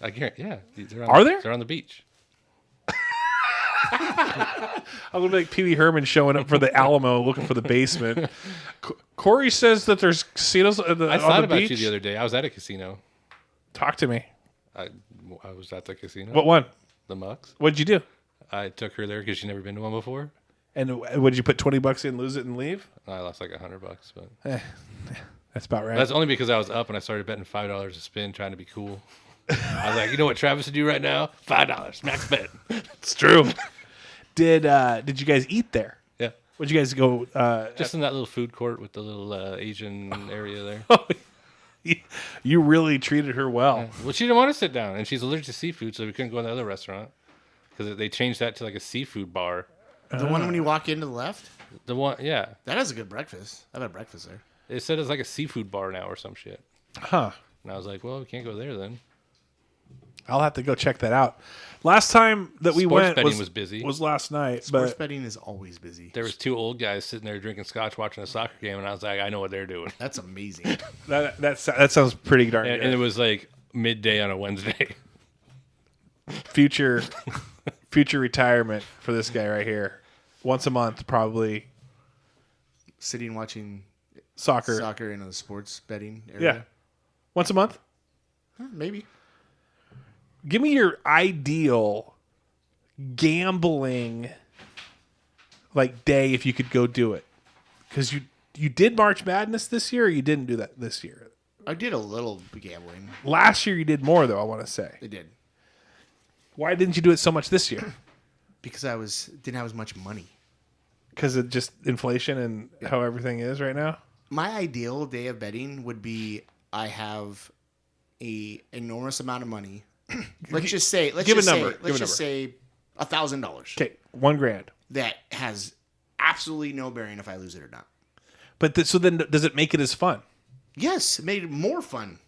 I guarantee. Yeah. Are there? They're on the beach. I'm gonna be like Pee Wee Herman showing up for the Alamo, looking for the basement. Corey says that there's casinos on the, I thought on the about beach. you the other day. I was at a casino. Talk to me. I was at the casino. What one? The Mucks. What'd you do? I took her there because she'd never been to one before. And would you put $20 in, lose it, and leave? I lost like $100, but That's about right. that's only because I was up and I started betting $5 a spin, trying to be cool. I was like, you know what Travis would do right now? $5 max bet. It's true. Did you guys eat there? Yeah, Would you guys go? just in that little food court with the little Asian area there. You really treated her well. Well, she didn't want to sit down, and she's allergic to seafood, so we couldn't go to the other restaurant because they changed that to like a seafood bar. The one when you walk in to the left? The one, yeah, That is a good breakfast. I've had breakfast there. it said it's like a seafood bar now or some shit. Huh. And I was like, well, we can't go there then. I'll have to go check that out. Last time that we Sports went betting was busy. Was last night. Sports But betting is always busy. There was two old guys sitting there drinking scotch, watching a soccer game, and I was like, I know what they're doing. That's amazing. that sounds pretty darn And good. it was like midday on a Wednesday. future retirement for this guy right here. Once a month, probably Sitting watching soccer. in a sports betting Yeah, area. once a month. Maybe. Give me your ideal gambling like day if you could go do it, because you did March Madness this year, or you didn't do that this year? I did a little gambling. Last year you did more, though. I want to say. I did Why didn't you do it so much this year? because didn't have as much money. Because of just inflation and how everything is right now. My ideal day of betting would be I have a enormous amount of money. Let's just say Give a number. say $1,000. Okay, $1,000. That has absolutely no bearing if I lose it or not. But so then, does it make it as fun? Yes, it made it more fun.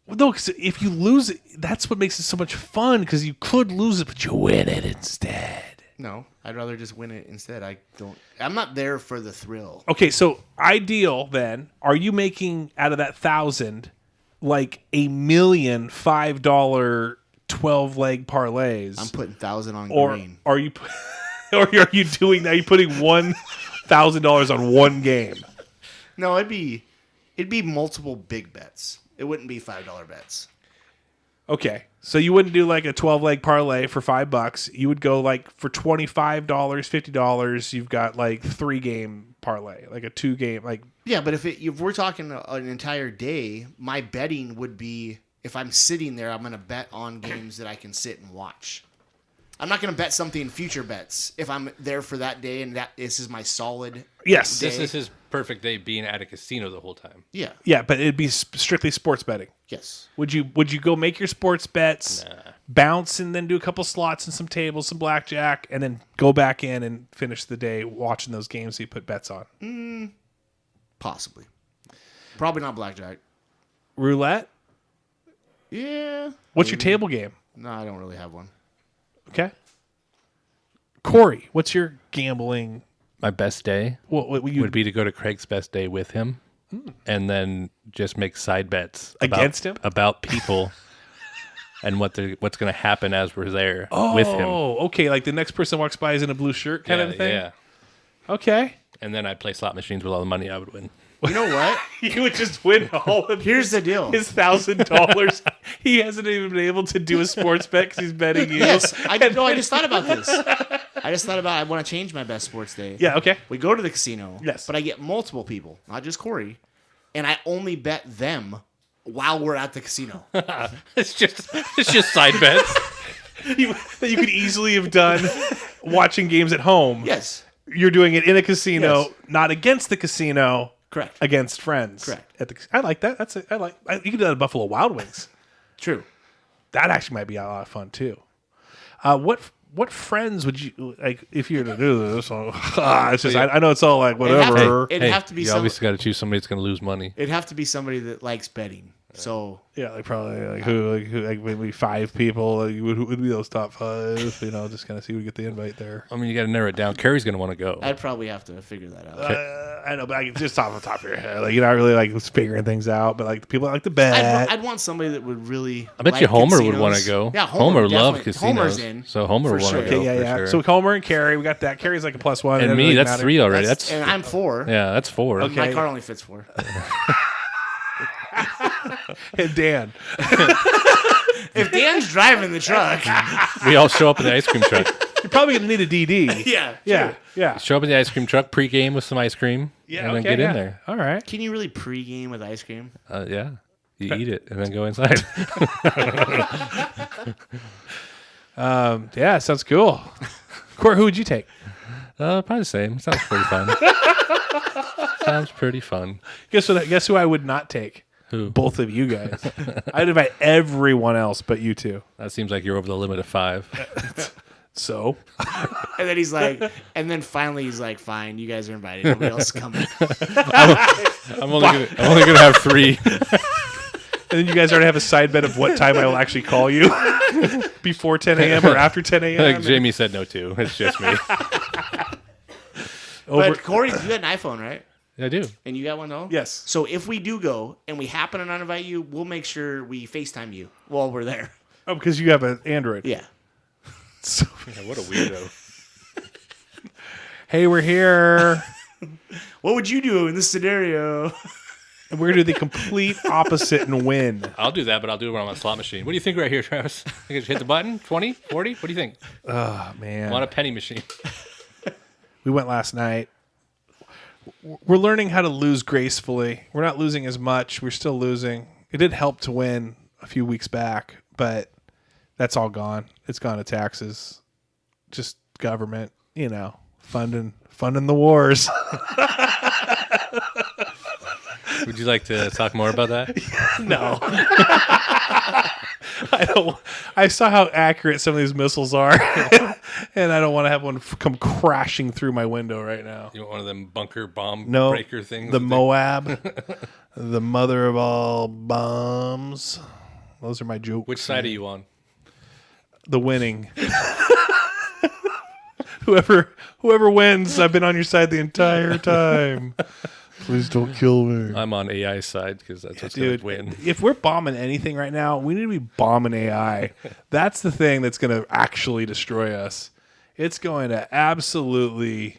Well, no, because if you lose it, that's what makes it so much fun. Because you could lose it, but you win it instead. No, I'd rather just win it instead. I'm not there for the thrill. Okay, so ideal then. Are you making out of that 1,000 like $1 million $5 12-leg parlays? I'm putting 1,000 on or green. are you, or are you doing? Are you putting $1,000 on one game? No, it'd be multiple big bets. It wouldn't be $5 bets. Okay, so you wouldn't do like a 12-leg parlay for $5. You would go like for $25, $50. You've got like 3-game parlay, like a 2-game, like. Yeah, but if we're talking an entire day, my betting would be if I'm sitting there, I'm going to bet on games that I can sit and watch. I'm not going to bet something in future bets if I'm there for that day and that this is my solid. Yes, day. This is his perfect day being at a casino the whole time. Yeah. yeah, but it'd be strictly sports betting. Yes. Would you go make your sports bets, bounce, and then do a couple slots and some tables, some blackjack, and then go back in and finish the day watching those games that you put bets on? Possibly. Probably not blackjack. Roulette? Yeah. What's your table game? No, I don't really have one. Okay. Corey, what's your gambling? My best day What you would be to go to Craig's best day with him, and then just make side bets Against him? about people and what's going to happen as we're there with him. Oh, okay. Like the next person walks by is in a blue shirt kind of thing? Yeah. Okay. And then I'd play slot machines with all the money I would win. You know what? You would just win all of Here's the deal. his $1,000. He hasn't even been able to do a sports bet because he's betting you. Yes. I just thought about this. I want to change my best sports day. Yeah, okay. We go to the casino. Yes. But I get multiple people, not just Corey, and I only bet them while we're at the casino. It's just side bets. That you could easily have done watching games at home. Yes. You're doing it in a casino, Yes. not against the casino. Correct. Against friends. Correct. I like that. You could do that at Buffalo Wild Wings. True. That actually might be a lot of fun too. What friends would you like if you were to do this? It's just I know it's all like whatever. It'd have to be you obviously got to choose somebody that's going to lose money. It'd have to be somebody that likes betting. So Yeah, like probably like maybe 5 people. Like, who would be those top 5? You know, just kind of see who get the invite there. I mean, you got to narrow it down. Carrie's going to want to go. I'd probably have to figure that out. I know, but just off the top of your head, like you're not really like figuring things out. But like the people that like to bet. I'd want somebody that would really. I bet like you Homer casinos. would want to go. Yeah, Homer loved definitely. casinos. Homer's in. So Homer for would want sure. to go. Okay, yeah. For sure. So Homer and Carrie, we got that. Carrie's like a +1. It and doesn't me, really that's matter. 3 already. That's And I'm 4. yeah, that's 4. Okay. My car only fits 4. And Dan. If Dan's driving the truck, We all show up in the ice cream truck. You're probably gonna need a DD. yeah, Yeah. Show up in the ice cream truck pre-game with some ice cream. Yeah. and Okay. then get yeah. in there. All right. Can you really pregame with ice cream? Yeah, you eat it and then go inside. Yeah. Sounds cool. Court, who would you take? Probably the same. Sounds pretty fun. Sounds pretty fun. Guess who I would not take? Who? Both of you guys. I'd invite everyone else but you two. That seems like you're over the limit of 5. So And then he's like, and then finally he's like, fine, you guys are invited. Nobody else is coming. I'm only gonna have 3. and then you guys already have a side bet of what time I will actually call you before 10 a.m. or after 10 a.m. Like Jamie said no to. It's just me. Over. But Corey, you got an iPhone, right? I do. And you got one though? Yes. So if we do go and we happen to not invite you, we'll make sure we FaceTime you while we're there. Oh, because you have an Android. Yeah. So, Yeah, what a weirdo. hey, we're here. What would you do in this scenario? And we're going to do the complete opposite and win. I'll do that, but I'll do it when I'm on a slot machine. What do you think right here, Travis? I think I just hit the button? 20? 40? What do you think? Oh, I'm man. on a penny machine. We went last night. we're learning how to lose gracefully. We're not losing as much. We're still losing. It did help to win a few weeks back, but that's all gone. It's gone to taxes. Just government, funding the wars. Would you like to talk more about that? No. I don't. I saw how accurate some of these missiles are, and I don't want to have one come crashing through my window right now. You want one of them bunker bomb No, breaker things? the Moab, the mother of all bombs. Those are my jokes. Which side are you on? The winning. Whoever wins, I've been on your side the entire time. Please don't kill me. I'm on AI side because that's what's going Dude, to win. if we're bombing anything right now, we need to be bombing AI. That's the thing that's going to actually destroy us. It's going to absolutely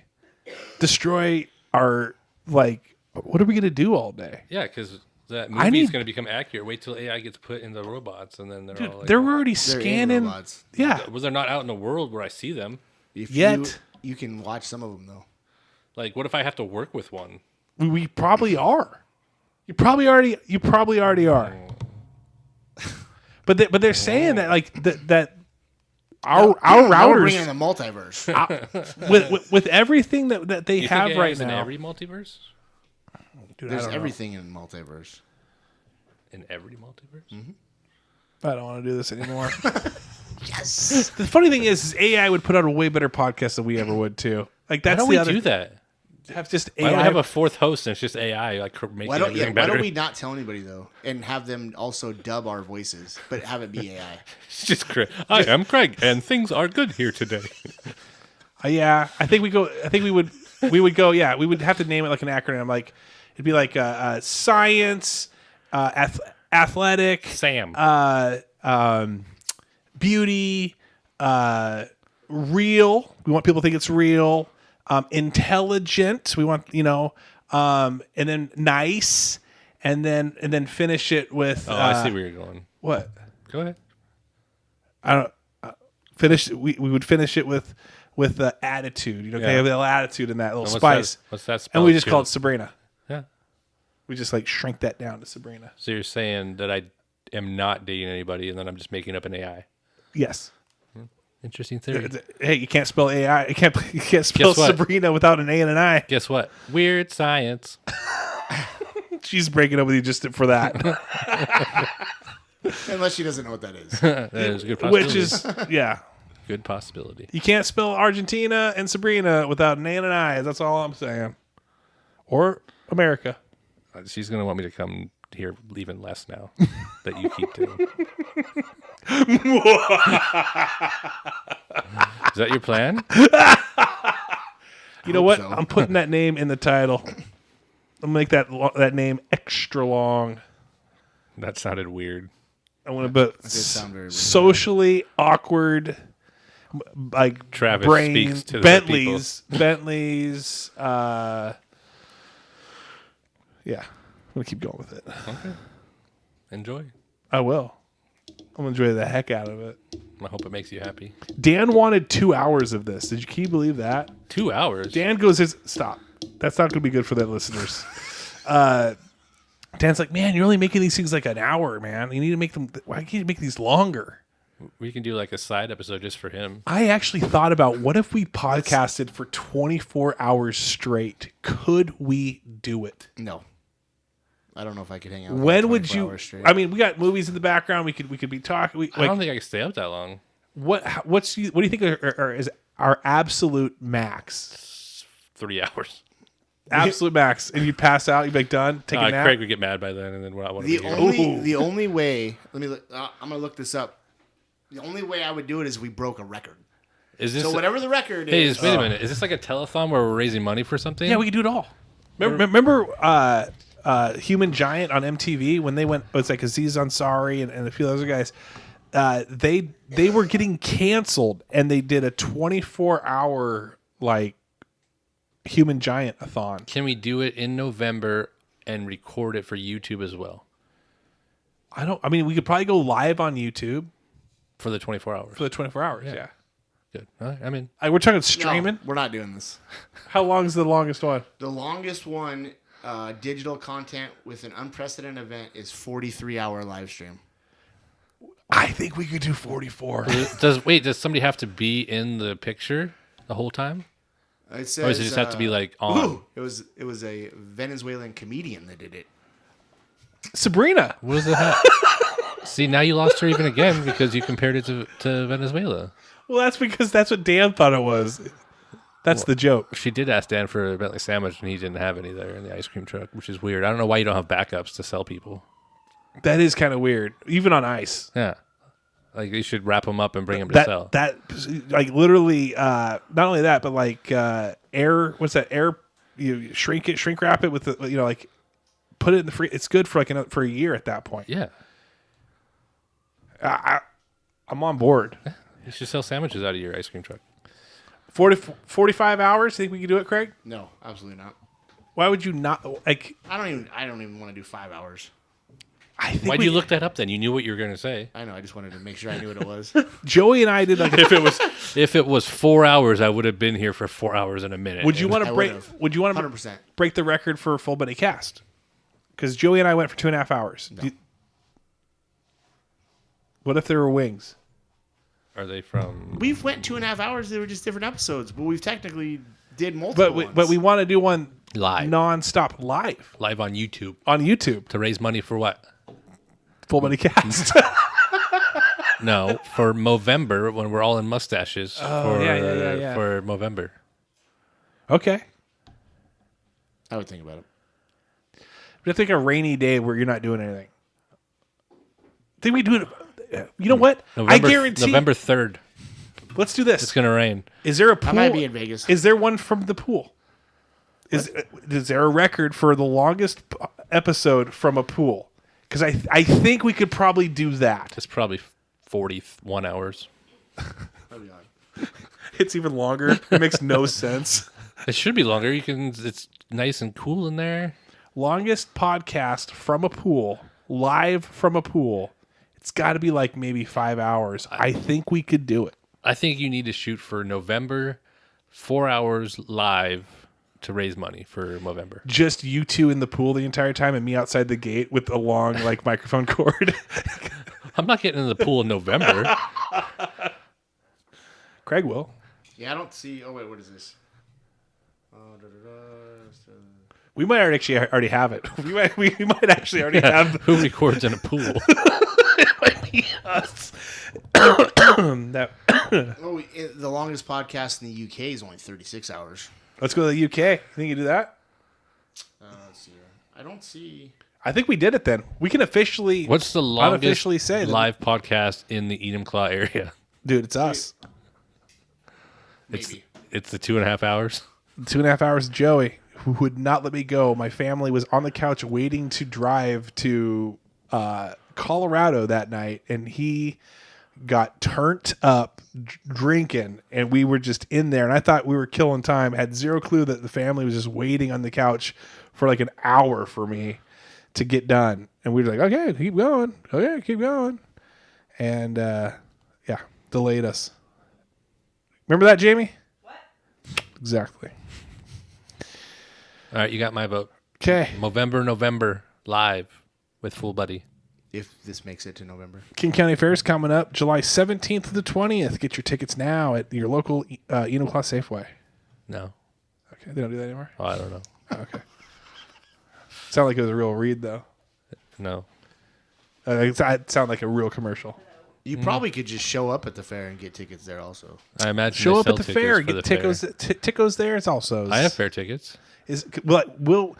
destroy our, what are we going to do all day? Yeah, because that movie is going to become accurate. Wait till AI gets put in the robots, and then they're all like, They're already They're in scanning. robots. Yeah. well, they're not out in the world where I see them. If Yet. you can watch some of them though. Like, what if I have to work with one? We probably are. You probably already are. But they're saying that that our Now we're bringing routers in the multiverse. with everything that they You have think AI right is now. in every multiverse? Dude, There's I don't know. everything in multiverse. In every multiverse? I don't want to do this anymore. Yes. The funny thing is AI would put out a way better podcast than we ever would too. Like Why that's don't the we other do that? have just Why don't we AI. have a fourth host and it's just AI making Why don't everything better? we not tell anybody though, and have them also dub our voices, but have it be AI? It's just Craig. I am Craig, and things are good here today. Yeah, I think we would go. Yeah, we would have to name it like an acronym. Like it'd be like science, athletic, Sam. beauty, real. We want people to think it's real. Intelligent. We want and then nice, and then finish it with. I see where you're going. What? Go ahead. I don't finish. We would finish it with the attitude. Yeah. Have a little attitude in that little And spice. What's that And we spelled just too? call it Sabrina. Yeah. We just shrink that down to Sabrina. So you're saying that I am not dating anybody, and then I'm just making up an AI. Yes. Interesting theory. Hey, you can't spell AI. You can't spell Guess what? Sabrina without an A and an I. Guess what? Weird science. She's breaking up with you just for that, Unless she doesn't know what that is. That is a good possibility. which is good possibility. you can't spell Argentina and Sabrina without an A and an I. That's all I'm saying. Or America. She's gonna want me to come here, leaving less now that you keep doing. Is that your plan? You know what? so. I'm putting that name in the title. I'm gonna make that name extra long. That sounded weird. I want to put did sound very weird. socially awkward, like Travis brain speaks to the Bentley's. Yeah, I'm gonna keep going with it. Okay. Enjoy. I will. I'm gonna enjoy the heck out of it. I hope it makes you happy. Dan wanted 2 hours of this. Can you believe that? 2 hours. Dan goes, stop. That's not gonna be good for the listeners. Dan's like, man, you're only making these things like an hour, man. You need to make them. Why can't you make these longer? We can do like a side episode just for him. I actually thought about what if we podcasted for 24 hours straight? Could we do it? No. I don't know if I could hang out. with When her would 24 you? hours straight. I mean, we got movies in the background. We could be talking. I don't think I can stay up that long. What do you think is our absolute max? 3 hours. Absolute max, and you pass out. You'd be like done. Take a nap. Craig would get mad by then, and then I want to be here. the only way. Let me look. I'm gonna look this up. The only way I would do it is we broke a record. Is this? So whatever the record Hey, is. wait a minute. Is this like a telethon where we're raising money for something? Yeah, we could do it all. Remember Human Giant on MTV when they went? It's like Aziz Ansari and a few other guys. They were getting canceled, and they did a 24-hour Human Giant-a-thon. Can we do it in November and record it for YouTube as well I mean, we could probably go live on YouTube for the 24 hours? for the 24 hours. Yeah. Good. All right, I'm in. We're talking No, streaming. we're not doing this. How long is the longest one? The longest one, digital content with an unprecedented event, is 43-hour live stream. I think we could do 44. Does somebody have to be in the picture the whole time? It says, Or does it just have to be like on? Ooh, it was a Venezuelan comedian that did it. Sabrina. What does it have? See, now you lost her even again because you compared it to Venezuela. Well, that's because that's what Dan thought it was. That's the joke. She did ask Dan for a Bentley sandwich, and he didn't have any there in the ice cream truck, which is weird. I don't know why you don't have backups to sell people. That is kind of weird, even on ice. Yeah. Like, you should wrap them up and bring them to sell. That like literally, not only that, but like air. What's that? Air. You shrink wrap it with the, like put it in the free. It's good for like for a year at that point. Yeah. I'm on board. You should sell sandwiches out of your ice cream truck. 45 hours. Think we can do it, Craig? No, absolutely not. Why would you not? Like, I don't even want to do 5 hours. I think Why'd you look that up then? You knew what you were going to say. I know. I just wanted to make sure I knew what it was. Joey and I did like. If it was 4 hours, I would have been here for 4 hours and a minute. Would you want to I break? would've. Would you want to 100%. break the record for full buddy cast? Because Joey and I went for 2.5 hours. No. What if there were wings? Are they from? We've went 2.5 hours. They were just different episodes, but we've technically did multiple. But we want to do one Live. nonstop live Live on YouTube on YouTube. to raise money for what? Full buddy cast. No, for Movember when we're all in mustaches. For yeah. For Movember. Okay. I would think about it. But I think a rainy day where you're not doing anything. Think we do it. You know what? I guarantee. November 3rd. Let's do this. It's gonna rain. Is there a pool? I might be in Vegas. Is there one from the pool? Is there a record for the longest episode from a pool? Because I think we could probably do that. It's probably 41 hours. It's even longer. It makes no sense. It should be longer. It's nice and cool in there. Longest podcast from a pool, live from a pool. It's got to be like maybe 5 hours. I think we could do it. I think you need to shoot for November, 4 hours live to raise money for Movember. Just you two in the pool the entire time and me outside the gate with a long like microphone cord. I'm not getting in the pool in November. Craig will. Yeah, I don't see. Oh wait, what is this? We might already have it. We might actually already have Who records in a pool? it might be us. That- Oh, the longest podcast in the UK is only 36 hours. Let's go to the UK. You think you do that? Let's see. I don't see. I think we did it then. We can officially. What's the longest unofficially say that- live podcast in the Enumclaw area? Dude, it's us. Maybe. It's the 2.5 hours. 2.5 hours. Joey, who would not let me go. My family was on the couch waiting to drive to Colorado that night, and he got turned up drinking, and we were just in there, and I thought we were killing time. Had zero clue that the family was just waiting on the couch for like an hour for me to get done, and we were like, okay, keep going, okay, keep going, and yeah, delayed us. Remember that, Jamie? What? Exactly. All right, you got my vote. Okay. November live with Full Buddy. If this makes it to November. King County Fair is coming up July 17th to the 20th. Get your tickets now at your local Enumclaw Safeway. No, Okay, they don't do that anymore? I don't know. Oh, okay. Sound like it was a real read, though. No, It sound like a real commercial. You probably could just show up at the fair and get tickets there also. I imagine Show they up sell at the tickets fair, for get the tickos. fair. Tickos there. It's also. I have fair tickets. We'll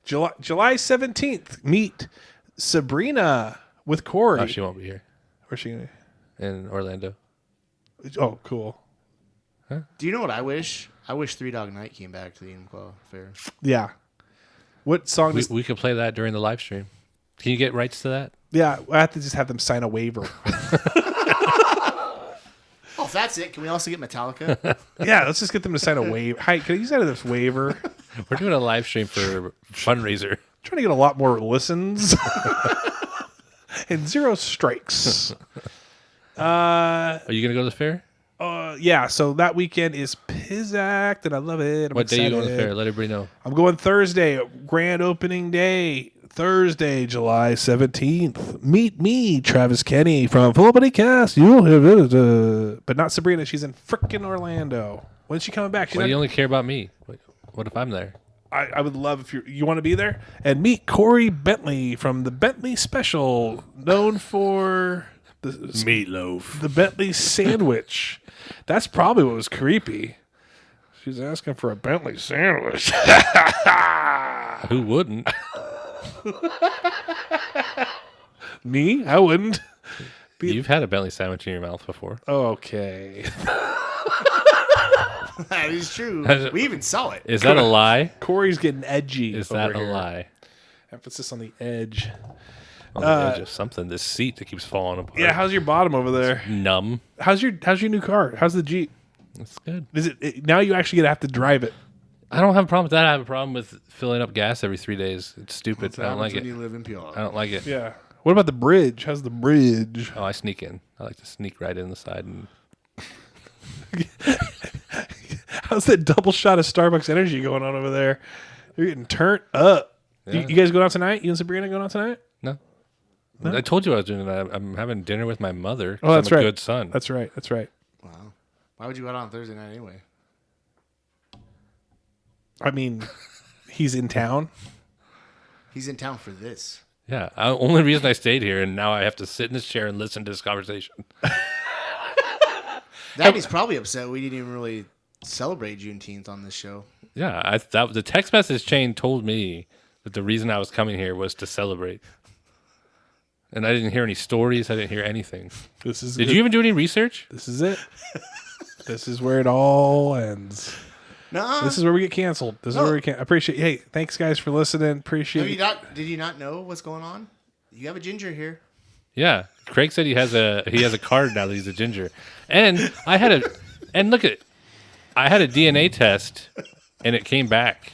July 17th meet Sabrina with Corey. Oh, she won't be here Where's she gonna? in Orlando. Oh, cool. Do you know what I wish? I wish Three Dog Night came back to the Enumclaw Fair. Yeah. What song does? We could play that during the live stream. Can you get rights to that? Yeah, I have to just have them sign a waiver. Oh, if that's it, can we also get Metallica? Yeah, let's just get them to sign a waiver. Hi, can I use that as a waiver? We're doing a live stream for fundraiser. Trying to get a lot more listens and 0 strikes. Are you gonna go to the fair? Oh, yeah, so that weekend is Pizzact, and I love it. I'm What day you going to the excited. fair? Let everybody know. I'm going Thursday, grand opening day, Thursday, July 17th. Meet me, Travis Kenny from Full Body Cast. You'll have it, but not Sabrina. She's in frickin' Orlando. When's she coming back? She's Why do not- you only care about me? What if I'm there? I would love if you want to be there. And meet Corey Bentley from the Bentley Special, known for the Meatloaf. the Bentley sandwich. That's probably what was creepy. She's asking for a Bentley sandwich. Who wouldn't? Me? I wouldn't. You've had a Bentley sandwich in your mouth before. Okay. That is true. We even saw it. Is that a lie? Corey's getting edgy. Is that over a here. lie? Emphasis on the edge. On the edge of something. This seat that keeps falling apart. Yeah, how's your bottom over there? Numb. How's your new car? How's the Jeep? That's good. Is it now you actually gonna have to drive it? I don't have a problem with that. I have a problem with filling up gas every 3 days. It's stupid. That's I don't like when it. you live in PR. I don't like it. Yeah. What about the bridge? How's the bridge? Oh, I sneak in. I like to sneak right in the side and How's that double shot of Starbucks energy going on over there? You're getting turned up. Yeah. You guys going out tonight? You and Sabrina going out tonight? no. I told you I was doing that. I'm having dinner with my mother. 'cause Oh, that's I'm a right. good son. That's right. That's right. Wow. Why would you go out on Thursday night anyway? I mean, he's in town. He's in town for this. Yeah. Only reason I stayed here, and now I have to sit in this chair and listen to this conversation. Daddy's probably upset we didn't even really celebrate Juneteenth on this show. Yeah. The text message chain told me that the reason I was coming here was to celebrate. And I didn't hear any stories. I didn't hear anything. This is Did good. you even do any research? This is it. This is where it all ends. No, This is where we get canceled. This is where we can't. Appreciate. Hey, thanks guys for listening. Appreciate. Did you not know what's going on? You have a ginger here. Yeah. Craig said he has a card now that he's a ginger. And look at it. I had a DNA test and it came back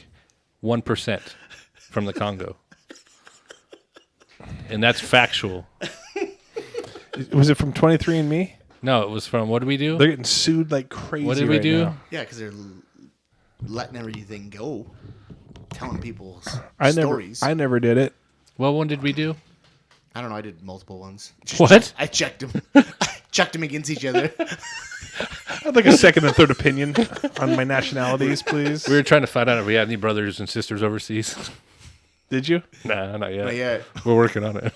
1% from the Congo. And that's factual. Was it from 23andMe? No, it was from, what did we do? They're getting sued like crazy. What did we right do? now. Yeah, because they're letting everything go, telling people's I stories. never did it. What one did we do? I don't know. I did multiple ones. What? I checked them. I checked them against each other. I'd like a second and third opinion on my nationalities, please. We were trying to find out if we had any brothers and sisters overseas. Did you? Nah, not yet. Not yet. We're working on it.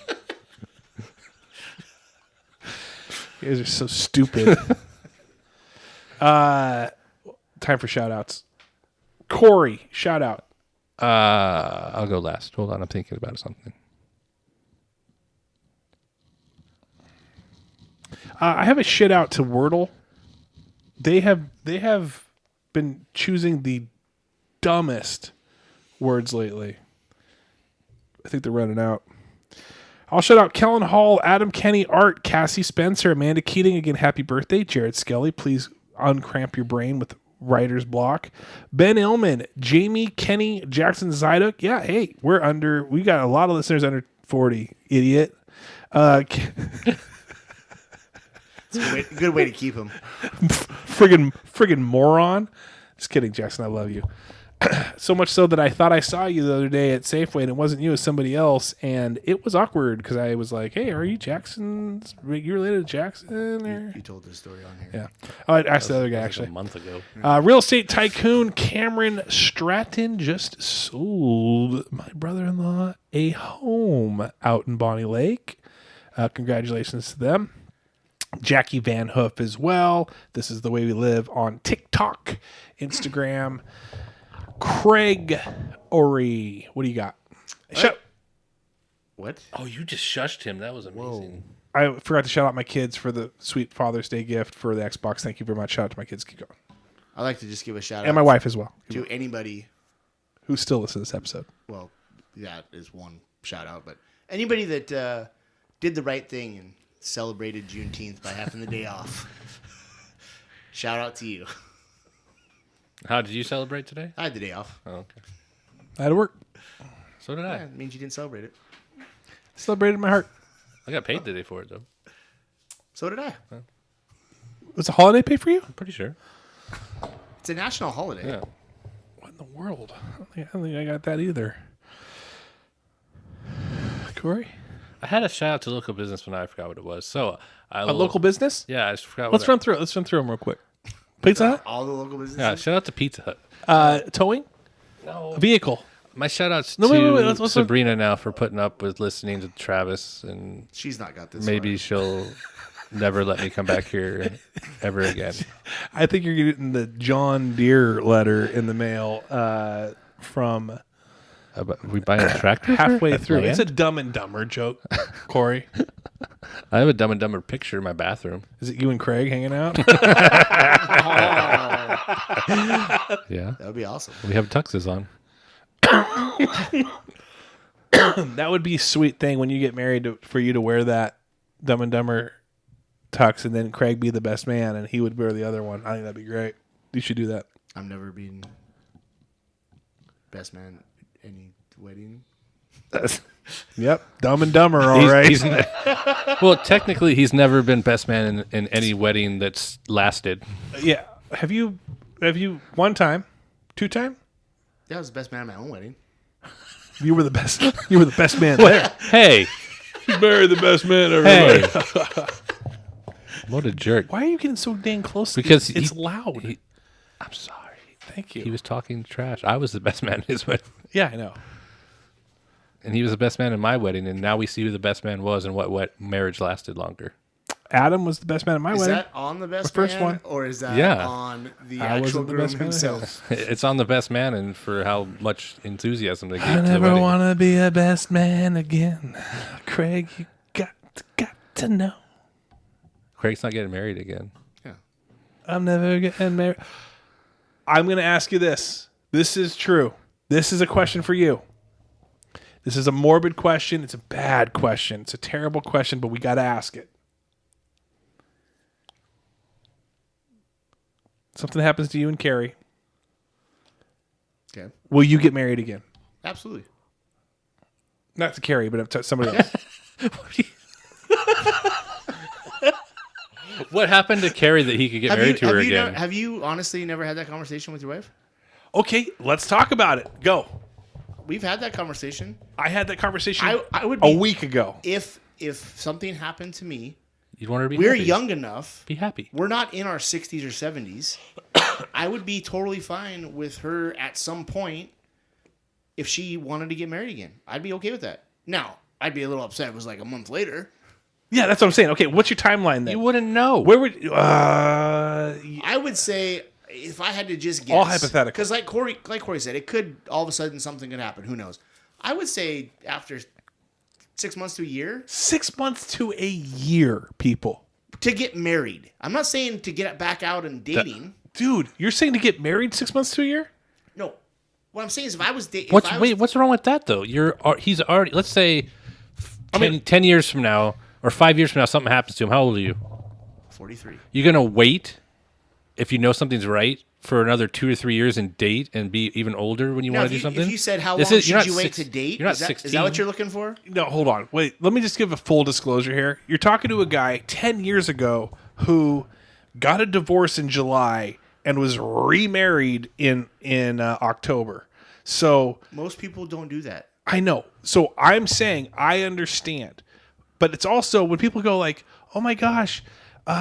You guys are so stupid. Time for shout outs. Corey, shout out. I'll go last. Hold on, I'm thinking about something. I have a shit out to Wordle. They have been choosing the dumbest words lately. I think they're running out. I'll shout out Kellen Hall, Adam Kenny, Art, Cassie Spencer, Amanda Keating. Again, happy birthday. Jared Skelly, please uncramp your brain with writer's block. Ben Illman, Jamie, Kenny, Jackson Zyduk. Yeah, hey, we got a lot of listeners under 40, idiot. It's a good way to keep them. friggin' moron. Just kidding, Jackson. I love you. So much so that I thought I saw you the other day at Safeway, and it wasn't you, it was somebody else, and it was awkward because I was like, "Hey, are you Jackson? You related to Jackson?" Or? You told this story on here. Yeah. Oh, I asked the other guy Like actually. a month ago. Real estate tycoon Cameron Stratton just sold my brother-in-law a home out in Bonnie Lake. Congratulations to them. Jackie Van Hoof as well. This is the way we live on TikTok, Instagram. Craig Ori, what do you got? What? Oh, you just shushed him. That was amazing. I forgot to shout out my kids for the sweet Father's Day gift for the Xbox. Thank you very much. Shout out to my kids. Keep going. I'd like to just give a shout And out my wife as well, to anybody. who still listens to this episode. Well, that is one shout out, but anybody that did the right thing and celebrated Juneteenth by having the day off. Shout out to you. How did you celebrate today? I had the day off. Oh, okay. I had to work. So did I. It means you didn't celebrate it. Celebrated my heart. I got paid today for it, though. So did I. Was a holiday pay for you? I'm pretty sure. It's a national holiday. Yeah. What in the world? I don't think I got that either. Corey? I had a shout out to local business when I forgot what it was. So A local business? Yeah, I just forgot. Let's run through it. Let's run through them real quick. Pizza Hut? All the local businesses. Yeah, shout out to Pizza Hut. Towing? No. Vehicle? My shout outs No, to wait, let's- Sabrina now for putting up with listening to Travis, and She's not got this. maybe she'll never let me come back here ever again. I think you're getting the John Deere letter in the mail from We buying a tractor halfway at through. land? It's a Dumb and Dumber joke, Corey. I have a Dumb and Dumber picture in my bathroom. Is it you and Craig hanging out? Yeah, That would be awesome. we have tuxes on. That would be a sweet thing when you get married for you to wear that Dumb and Dumber tux, and then Craig be the best man, and he would wear the other one. I think that'd be great. You should do that. I'm never being best man at any wedding. Yep, Dumb and Dumber. All right. Well, technically, he's never been best man in any wedding that's lasted. Yeah. Have you one time, two time? Yeah, I was the best man at my own wedding. You were the best. You were the best man there. Hey, Married the best man ever. hey! What a jerk! Why are you getting so dang close? Because it's he- loud. I'm sorry. Thank you. He was talking trash. I was the best man in his wedding, Yeah, I know. and he was the best man in my wedding. And now we see who the best man was and what marriage lasted longer. Adam was the best man at my Is wedding. that on the best first man, one. or is that Yeah. on the I actual wasn't the groom best man at himself? It's on the best man and for how much enthusiasm they gave I to the never wedding. want to be a best man again. Craig, you got to know. Craig's not getting married again. Yeah. I'm never getting married. I'm going to ask you this. This is true. This is a question for you. This is a morbid question. It's a bad question. It's a terrible question, but we got to ask it. Something happens to you and Carrie. Okay. Will you get married again? Absolutely. Not to Carrie, but to somebody else. What happened to Carrie that he could get married to her again? Have you honestly never had that conversation with your wife? Okay, let's talk about it. Go. We've had that conversation. I had that conversation I would a be, week ago. if something happened to me. You'd want her to be We're happy. young enough. Be happy. We're not in our 60s or 70s. I would be totally fine with her at some point if she wanted to get married again. I'd be okay with that. Now, I'd be a little upset if it was like a month later. Yeah, that's what I'm saying. Okay, what's your timeline then? You wouldn't know. Where would I would say if I had to just guess, All hypothetical. because like Corey said, it could all of a sudden something could happen. Who knows? I would say after 6 months to a year 6 months to a year, people. to get married. I'm not saying to get back out and dating. Dude, you're saying to get married 6 months to a year? No, what I'm saying is if I was dating, What's wrong with that though? He's already. Let's say 10 years from now or 5 years from now, something happens to him. How old are you? 43. You're gonna wait if you know something's right for another 2 or 3 years and date and be even older when you Now, want to if do something. if you said how long This is- you're should not you wait six- to date? You're not is that 16. what you're looking for? No, hold on. Wait, let me just give a full disclosure here. You're talking to a guy 10 years ago who got a divorce in July and was remarried in October. So Most people don't do that. I know. So I'm saying I understand. But it's also when people go like, "Oh my gosh,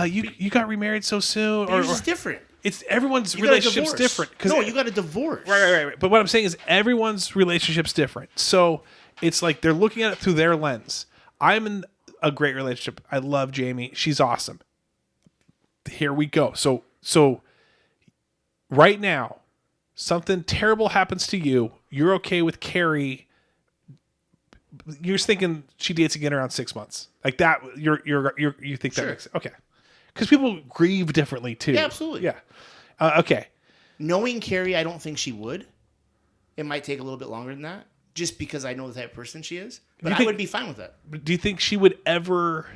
you got remarried so soon," Yours is different. it's everyone's You got a relationship's divorce. different. No, you got a divorce. Right. But what I'm saying is everyone's relationship's different. So it's like they're looking at it through their lens. I'm in a great relationship. I love Jamie. She's awesome. Here we go. So right now, something terrible happens to you. You're okay with Carrie. You're just thinking she dates again around 6 months. Like that. You think that Sure. makes okay. Because people grieve differently too. Yeah, absolutely. Yeah. Okay. Knowing Carrie, I don't think she would. It might take a little bit longer than that, just because I know the type of person she is. But You I think- would be fine with that. Do you think she would ever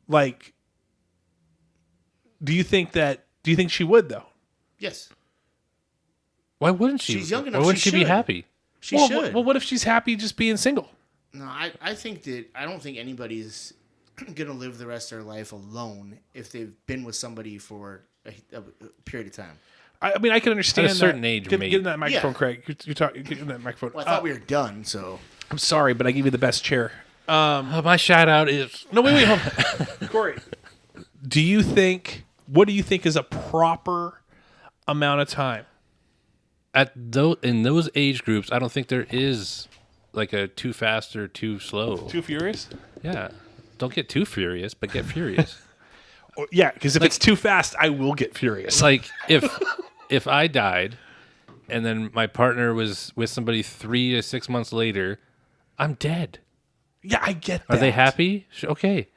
like do you think she would though? Yes, Why wouldn't she? She's young enough, Why wouldn't she she be should. happy? she well, should. well, what if she's happy just being single? No, I think that I don't think anybody's gonna live the rest of their life alone if they've been with somebody for a period of time. I mean, I can understand At a certain that. age, Get mate. in that microphone, Yeah. Craig. You're talking. Get in that microphone. Well, I thought we were done, so I'm sorry, but I give you the best chair. My shout out is No, wait, hold on. Corey, do you think? What do you think is a proper amount of time? in those age groups. I don't think there is like a too fast or too slow. Too furious? Yeah, don't get too furious, but get furious. Yeah, because if it's too fast, I will get furious. Like if I died and then my partner was with somebody 3 to 6 months later, I'm dead. Yeah, I get that. Are they happy? Okay.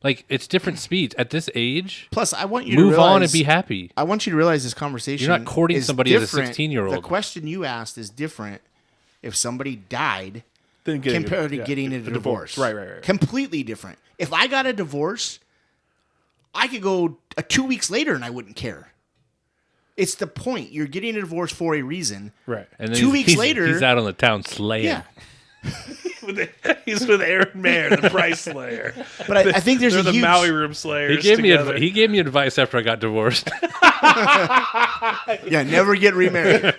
Like, it's different speeds. At this age, plus I want you to move realize, on and be happy. I want you to realize this conversation. You're not courting is somebody as a different. 16-year-old. The question you asked is different if somebody died Then getting compared to yeah, getting a divorce. Right. Completely different. If I got a divorce, I could go 2 weeks later and I wouldn't care. It's the point. You're getting a divorce for a reason. Right. And then 2 weeks later, he's out on the town slaying. Yeah. He's with Aaron Mayer, the Price Slayer. But I think there's They're a the huge... Maui Room Slayers. He gave me together. he gave me advice after I got divorced. Yeah, never get remarried.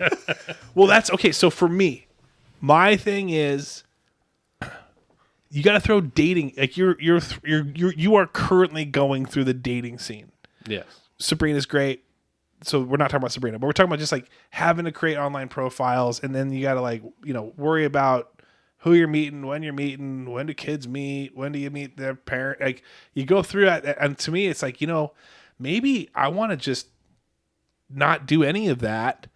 Well, that's okay. So for me, my thing is, you got to throw dating. Like you are currently going through the dating scene. Yes. Sabrina's great. So we're not talking about Sabrina, but we're talking about just like having to create online profiles, and then you got to like worry about who you're meeting, when do kids meet, when do you meet their parent. Like you go through that, and to me, it's like maybe I want to just not do any of that,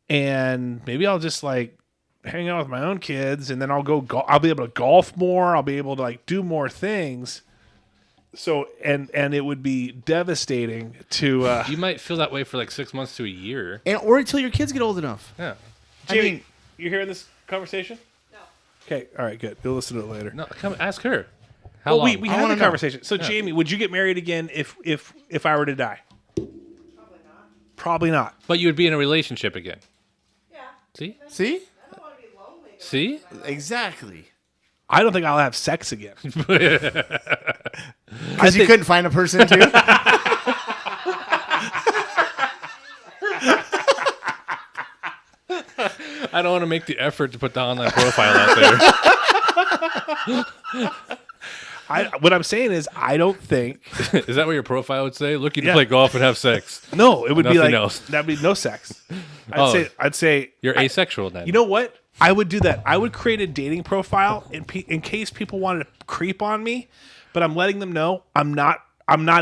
and maybe I'll just like hang out with my own kids, and then I'll go. I'll be able to golf more. I'll be able to like do more things. So and it would be devastating to. You might feel that way for like 6 months to a year. Or until your kids get old enough. Yeah. I Jamie, mean, you hearing this conversation? No. Okay, all right, good. You'll listen to it later. No, come ask her. How Well, long? we I had wanna the know. conversation. So, Jamie, would you get married again if I were to die? Probably not. Probably not. But you would be in a relationship again. Yeah. See? see? I don't want to be lonely. See? Exactly. I don't think I'll have sex again. Because you couldn't find a person to. I don't want to make the effort to put the online profile out there. What I'm saying is, I don't think. Is that what your profile would say? Looking to Yeah. play golf and have sex. No, it would be Nothing like else. that'd be no sex. Oh. I'd say You're asexual then. You know what? I would do that. I would create a dating profile in case people wanted to creep on me, but I'm letting them know I'm not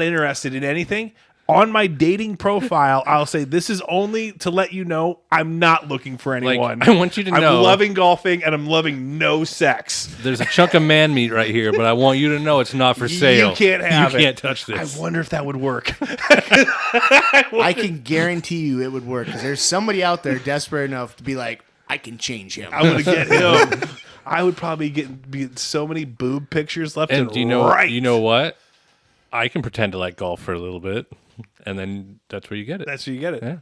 interested in anything. On my dating profile, I'll say this is only to let you know I'm not looking for anyone. I want you to I'm know- loving golfing and I'm loving no sex. There's a chunk of man meat right here, but I want you to know it's not for sale. You can't have You it. can't touch this. I wonder if that would work. I can guarantee you it would work. Because there's somebody out there desperate enough to be like, I can change him. I'm gonna get him. I would probably get so many boob pictures left And and do you know right. you know what? I can pretend to like golf for a little bit, and then that's where you get it. That's where you get it. Yeah.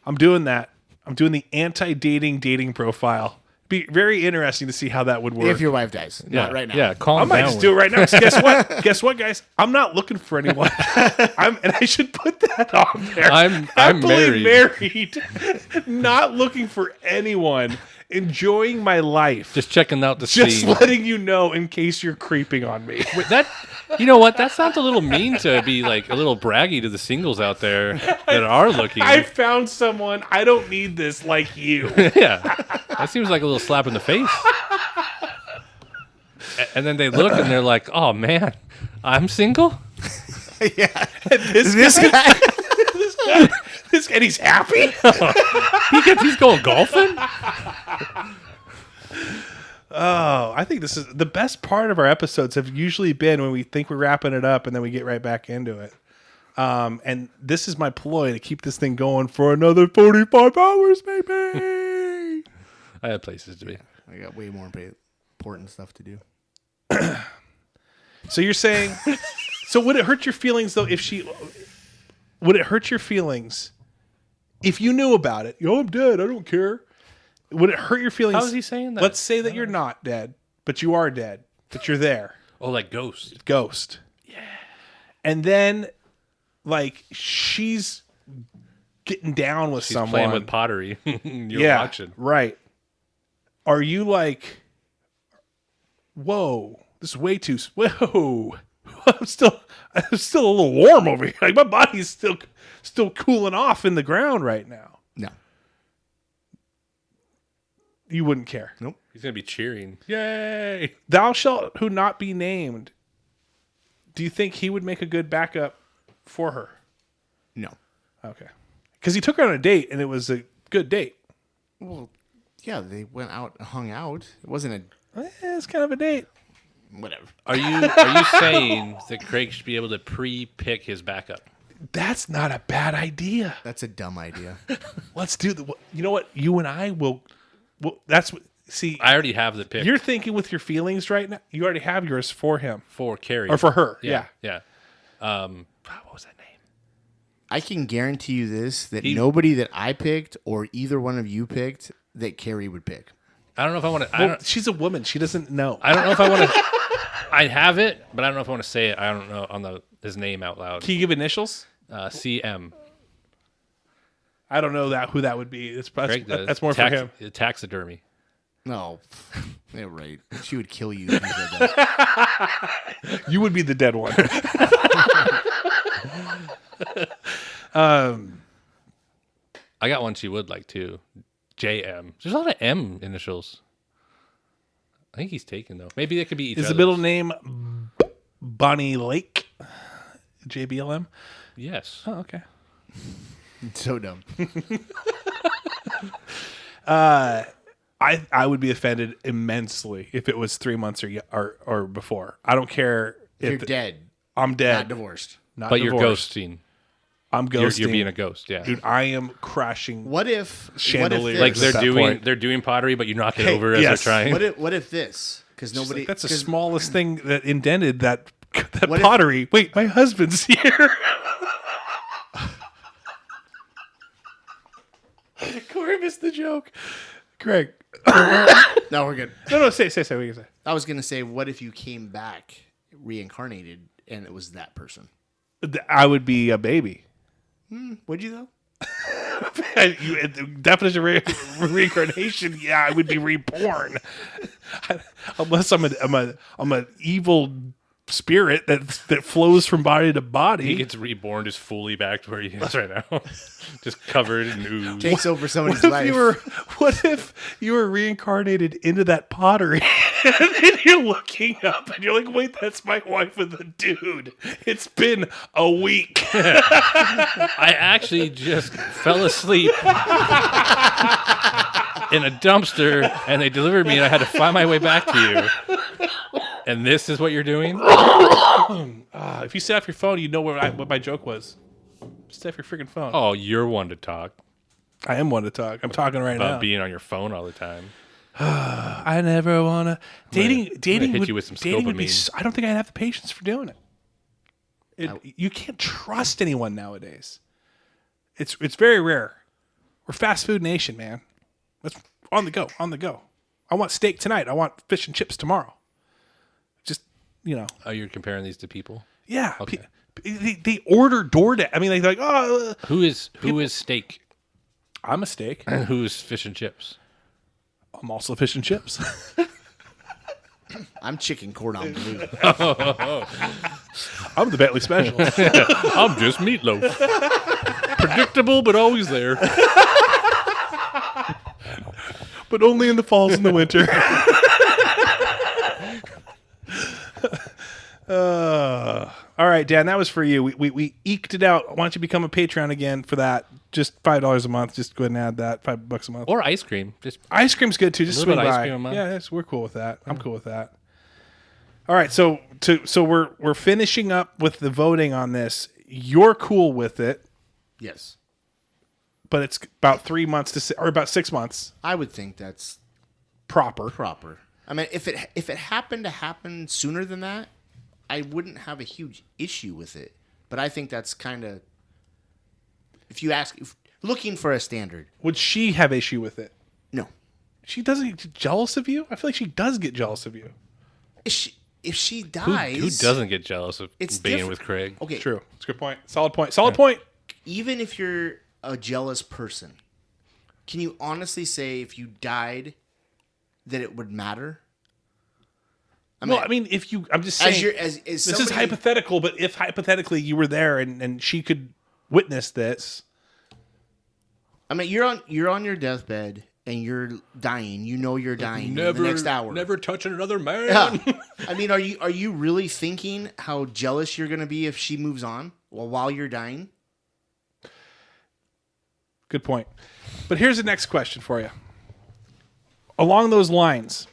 I'm doing that. I'm doing the dating profile. Be very interesting to see how that would work. If your wife dies. Not right now. Yeah, calm I might down. just do it right now. 'Cause guess what? Guess what, guys? I'm not looking for anyone. And I should put that on there. I'm Happily married. not looking for anyone. Enjoying my life. Just checking out the Just scene. letting you know in case you're creeping on me. Wait, that, you know what? That sounds a little mean to be like a little braggy to the singles out there that are looking. I found someone. I don't need this like you. Yeah, that seems like a little slap in the face. And then they look and they're like, "Oh man, I'm single." Yeah. This guy. And he's happy. He's going golfing. Oh, I think this is the best part of our episodes have usually been when we think we're wrapping it up and then we get right back into it. And this is my ploy to keep this thing going for another 45 hours, maybe. I had places to be. I got way more important stuff to do. So you're saying, so would it hurt your feelings though would it hurt your feelings if you knew about it? I'm dead. I don't care. Would it hurt your feelings? How is he saying that? Let's say that you're not dead, but you are dead, but you're there. Oh, like Ghost. Ghost. And then, like, she's getting down with She's someone. playing with pottery. You're watching. Right. Are you like, whoa, this is way too, whoa. I'm still a little warm over here. Like, my body's still cooling off in the ground right now. No. You wouldn't care. Nope. He's gonna be cheering. Yay! Thou shalt who not be named. Do you think he would make a good backup for her? No. Okay. Because he took her on a date, and it was a good date. Well, yeah, they went out and hung out. It wasn't It's kind of a date. whatever. Are you saying that Craig should be able to pre-pick his backup? That's not a bad idea. That's a dumb idea. Let's do the. You know what? You and I will. Well, that's what. See, I already have the pick you're thinking with your feelings right now. You already have yours for him for Carrie or for her. Yeah. What was that name? I can guarantee you this, that nobody that I picked or either one of you picked that Carrie would pick. I don't know if I want to. Well, she's a woman. She doesn't know. I don't know if I want to. I have it, but I don't know if I want to say it. I don't know on his name out loud. Can you give initials? CM. I don't know who that would be. Craig does. That's more for him. Taxidermy. No. Yeah, right. She would kill you if you said that. You would be the dead one. I got one she would like too. JM. There's a lot of M initials. I think he's taken though. Maybe they could be each Is the other's. middle name Bonnie Lake? JBLM? Yes. Oh, okay. So dumb. I would be offended immensely if it was 3 months or before. I don't care if You're dead. I'm dead. Not divorced. Not But you're divorced. ghosting. I'm ghosting. You're being a ghost. Yeah. Dude, I am crashing. What if Chandeliers. What Like if at they're that point. doing pottery, but you knock it Hey, over as yes. they're trying. what if this? Because She's nobody. like, that's the 'cause smallest thing that indented that What if- pottery. Wait, my husband's here. Corey missed the joke. Craig. No, we're good. No, say. What are you gonna say? I was gonna say, what if you came back reincarnated and it was that person? I would be a baby. Would you though? The definition of reincarnation, yeah, I would be reborn. Unless I'm an evil spirit that flows from body to He body. gets reborn just fully back to where he is right now, just covered in ooze. Takes over somebody's What life. if you were reincarnated into that pottery and then you're looking up and you're like, wait, that's my wife with the dude. It's been a week. I actually just fell asleep in a dumpster, and they delivered me, and I had to find my way back to you. And this is what you're doing? If you set off your phone, you know what my joke was. Set off your freaking phone. Oh, you're one to talk I am one to talk. I'm talking right about now. being on your phone all the time. I never wanna dating. hit Would, you with some dating would be. scopamine. I don't think I'd have the patience for doing it. You can't trust anyone nowadays. It's very rare. We're fast food nation, man. Let's on the go. I want steak tonight. I want fish and chips tomorrow. Just Oh, you're comparing these to people? yeah. Okay. They order DoorDash. I mean, they're like, oh, Who is steak I'm a steak. and who's fish and chips? I'm also fish and chips. I'm chicken cordon bleu. I'm the Bentley special. I'm just meatloaf. Predictable, but always there. But only in the falls and the winter. All right, Dan, that was for you. We eked it out. Why don't you become a Patreon again for that? Just $5 a month. Just go ahead and add that. $5 a month. Or ice cream. Just Ice cream's good too. Just A little swing bit of ice by. cream a month. Yeah, we're cool with that. I'm cool with that. All right, so we're finishing up with the voting on this. You're cool with it, Yes. but it's about 3 months or about 6 months I would think that's proper. proper. I mean, if it happened to happen sooner than that, I wouldn't have a huge issue with it. But I think that's kind of, if looking for a standard. Would she have issue with it? No. She doesn't get jealous of you. I feel like she does get jealous of you. Is she, if she Who dies, doesn't get jealous of It's being different. with Craig? Okay, True. It's a good point. Solid point. Solid point. even if you're a jealous person, can you honestly say if you died that it would matter? Well, I mean, if you, I'm just saying, As you're as this somebody, is hypothetical, but if hypothetically you were there and she could witness this, I mean, you're on your deathbed and you're dying. You know you're dying in the next hour. Never touching another man. Yeah. I mean, are you really thinking how jealous you're going to be if she moves on while you're dying? good point. But here's the next question for you. Along those lines,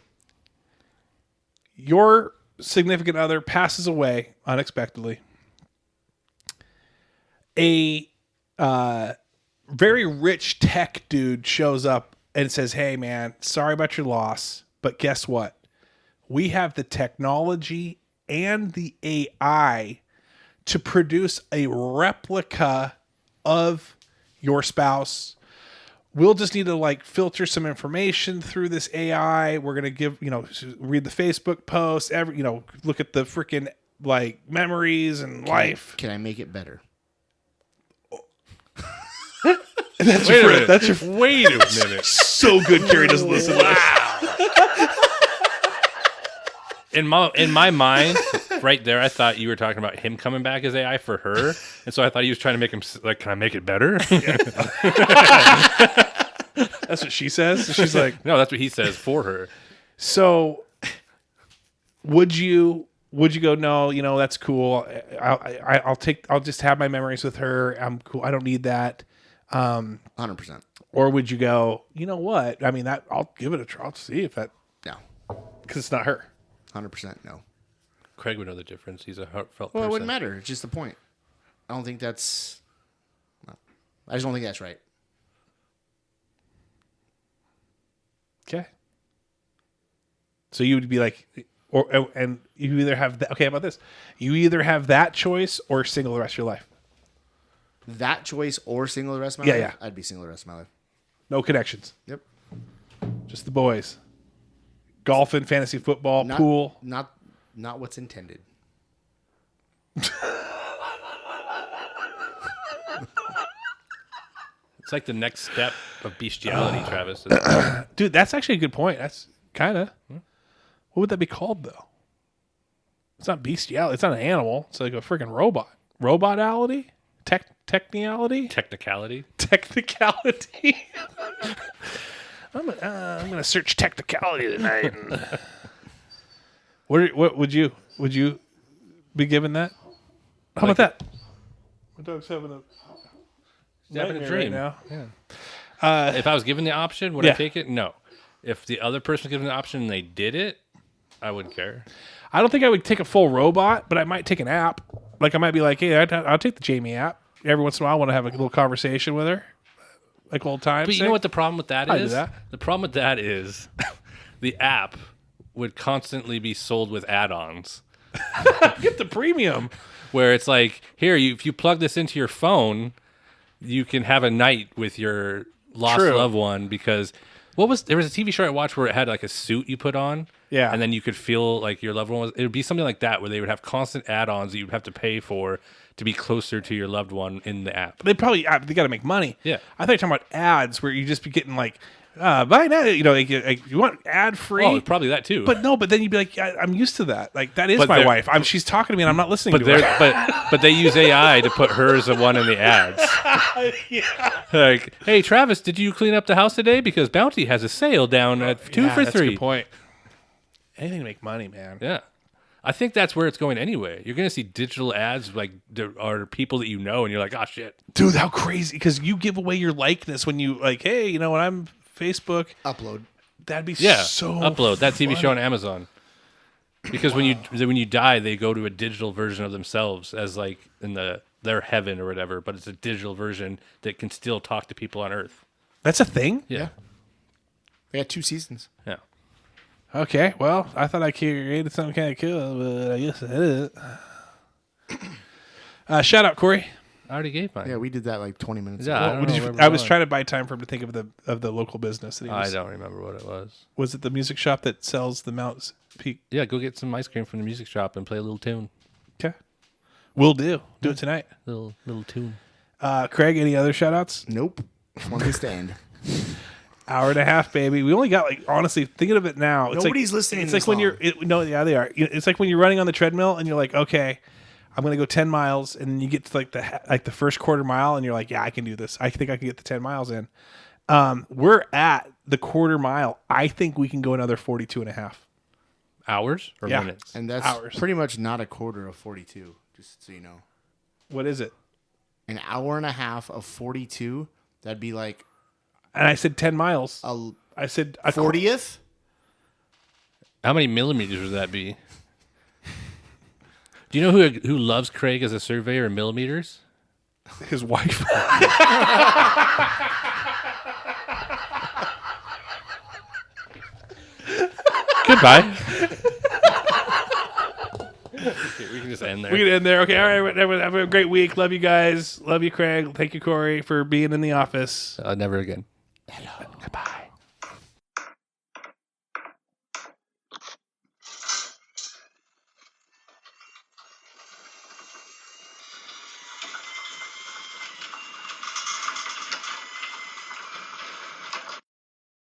your significant other passes away unexpectedly. A very rich tech dude shows up and says, "Hey, man, sorry about your loss, but guess what? We have the technology and the AI to produce a replica of your spouse. We'll just need to like filter some information through this AI. We're going to give, read the Facebook posts, look at the freaking like memories and life." Can I make it better? That's Wait a your minute. That's your Wait a minute. so good. Carrie doesn't listen to this. In my mind, right there, I thought you were talking about him coming back as AI for her, and so I thought he was trying to make him like, "Can I make it better?" That's what she says. She's like, No, that's what he says for her. so would you go, no, that's cool. I'll just have my memories with her. I'm cool. I don't need that. 100%. Or would you go, you know what? I mean, that I'll give it a try. I'll see if that, No. because it's not her. 100% no. Craig would know the difference. He's a heartfelt Well, person. it wouldn't matter. It's just the point. I don't think that's... No. I just don't think that's right. Okay. So you would be like, and you either have that. Okay, how about this? You either have that choice or single the rest of your life. That choice or single the rest of my Yeah, life? yeah. I'd be single the rest of my life. No connections. Yep. Just the boys. Golfing, fantasy football, pool. Not what's intended. It's like the next step of bestiality, Travis. Dude, that's actually a good point. That's kind of. What would that be called, though? It's not bestiality. It's not an animal. It's like a freaking robot. Robotality? Techniality? Technicality. Technicality? I'm gonna search technicality tonight. What would you be given that? How about that? My dog's having a Having a nightmare dream. right now. If I was given the option, would Yeah. I take it? No. If the other person was given the option and they did it, I wouldn't care. I don't think I would take a full robot, but I might take an app. Like I might be like, hey, I'll take the Jamie app. Every once in a while, I want to have a little conversation with her, like old times. But you know what the problem with that I do is? that. The problem with that is the app would constantly be sold with add-ons. Get the premium. Where it's like, here, if you plug this into your phone, you can have a night with your lost True. loved one. Because there was a TV show I watched where it had like a suit you put on, Yeah. and then you could feel like your loved one was. It would be something like that, where they would have constant add-ons that you'd have to pay for to be closer to your loved one in the app. They got to make money. Yeah. I thought you were talking about ads where you just be getting like, buy now, like, you want ad free. Oh, probably that too. But then you'd be like, I'm used to that. Like that is But my they're- wife. She's talking to me and I'm not listening But to they her. but they use AI to put her as the one in the ads. Like, hey Travis, did you clean up the house today? Because Bounty has a sale down at 2 for That's a $3. good point. Anything to make money, man. Yeah, I think that's where it's going anyway. You're gonna see digital ads like there are people that you know, and you're like, oh shit. Dude, how crazy! Because you give away your likeness when you like, hey, when I'm Facebook, Upload. that'd be Yeah, so upload that TV funny. show on Amazon. Because when you die, they go to a digital version of themselves as like in their heaven or whatever, but it's a digital version that can still talk to people on Earth. That's a thing. Yeah. They got 2 seasons. Yeah. Okay, well, I thought I created something kind of cool, but I guess it is. Shout out, Corey. I already gave mine. Yeah, we did that like 20 minutes Yeah, ago. I don't What did know you- where I we're was going. trying to buy time for him to think of the local business. That he I was, don't remember what it was. Was it the music shop that sells the Mount Peak? Yeah, go get some ice cream from the music shop and play a little tune. Okay. Will do. Do it tonight. Little tune. Craig, any other shout outs? Nope. One to stand. Hour and a half, baby. We only got like, honestly, thinking of it now. It's Nobody's like, listening It's this like when long. no, yeah, they are. It's like when you're running on the treadmill and you're like, okay, I'm going to go 10 miles. And then you get to like the first quarter mile and you're like, yeah, I can do this. I think I can get the 10 miles in. We're at the quarter mile. I think we can go another 42 and a half. Hours or Yeah. minutes? And that's Hours. pretty much not a quarter of 42, just so you know. What is it? An hour and a half of 42, that'd be like And I said 10 miles. a I said a 40th? How many millimeters would that be? Do you know who loves Craig as a surveyor in millimeters? His wife. Goodbye. Okay, we can just end there. We can end there. Okay. All right. Have a great week. Love you guys. Love you, Craig. Thank you, Corey, for being in the office. Never again. Goodbye.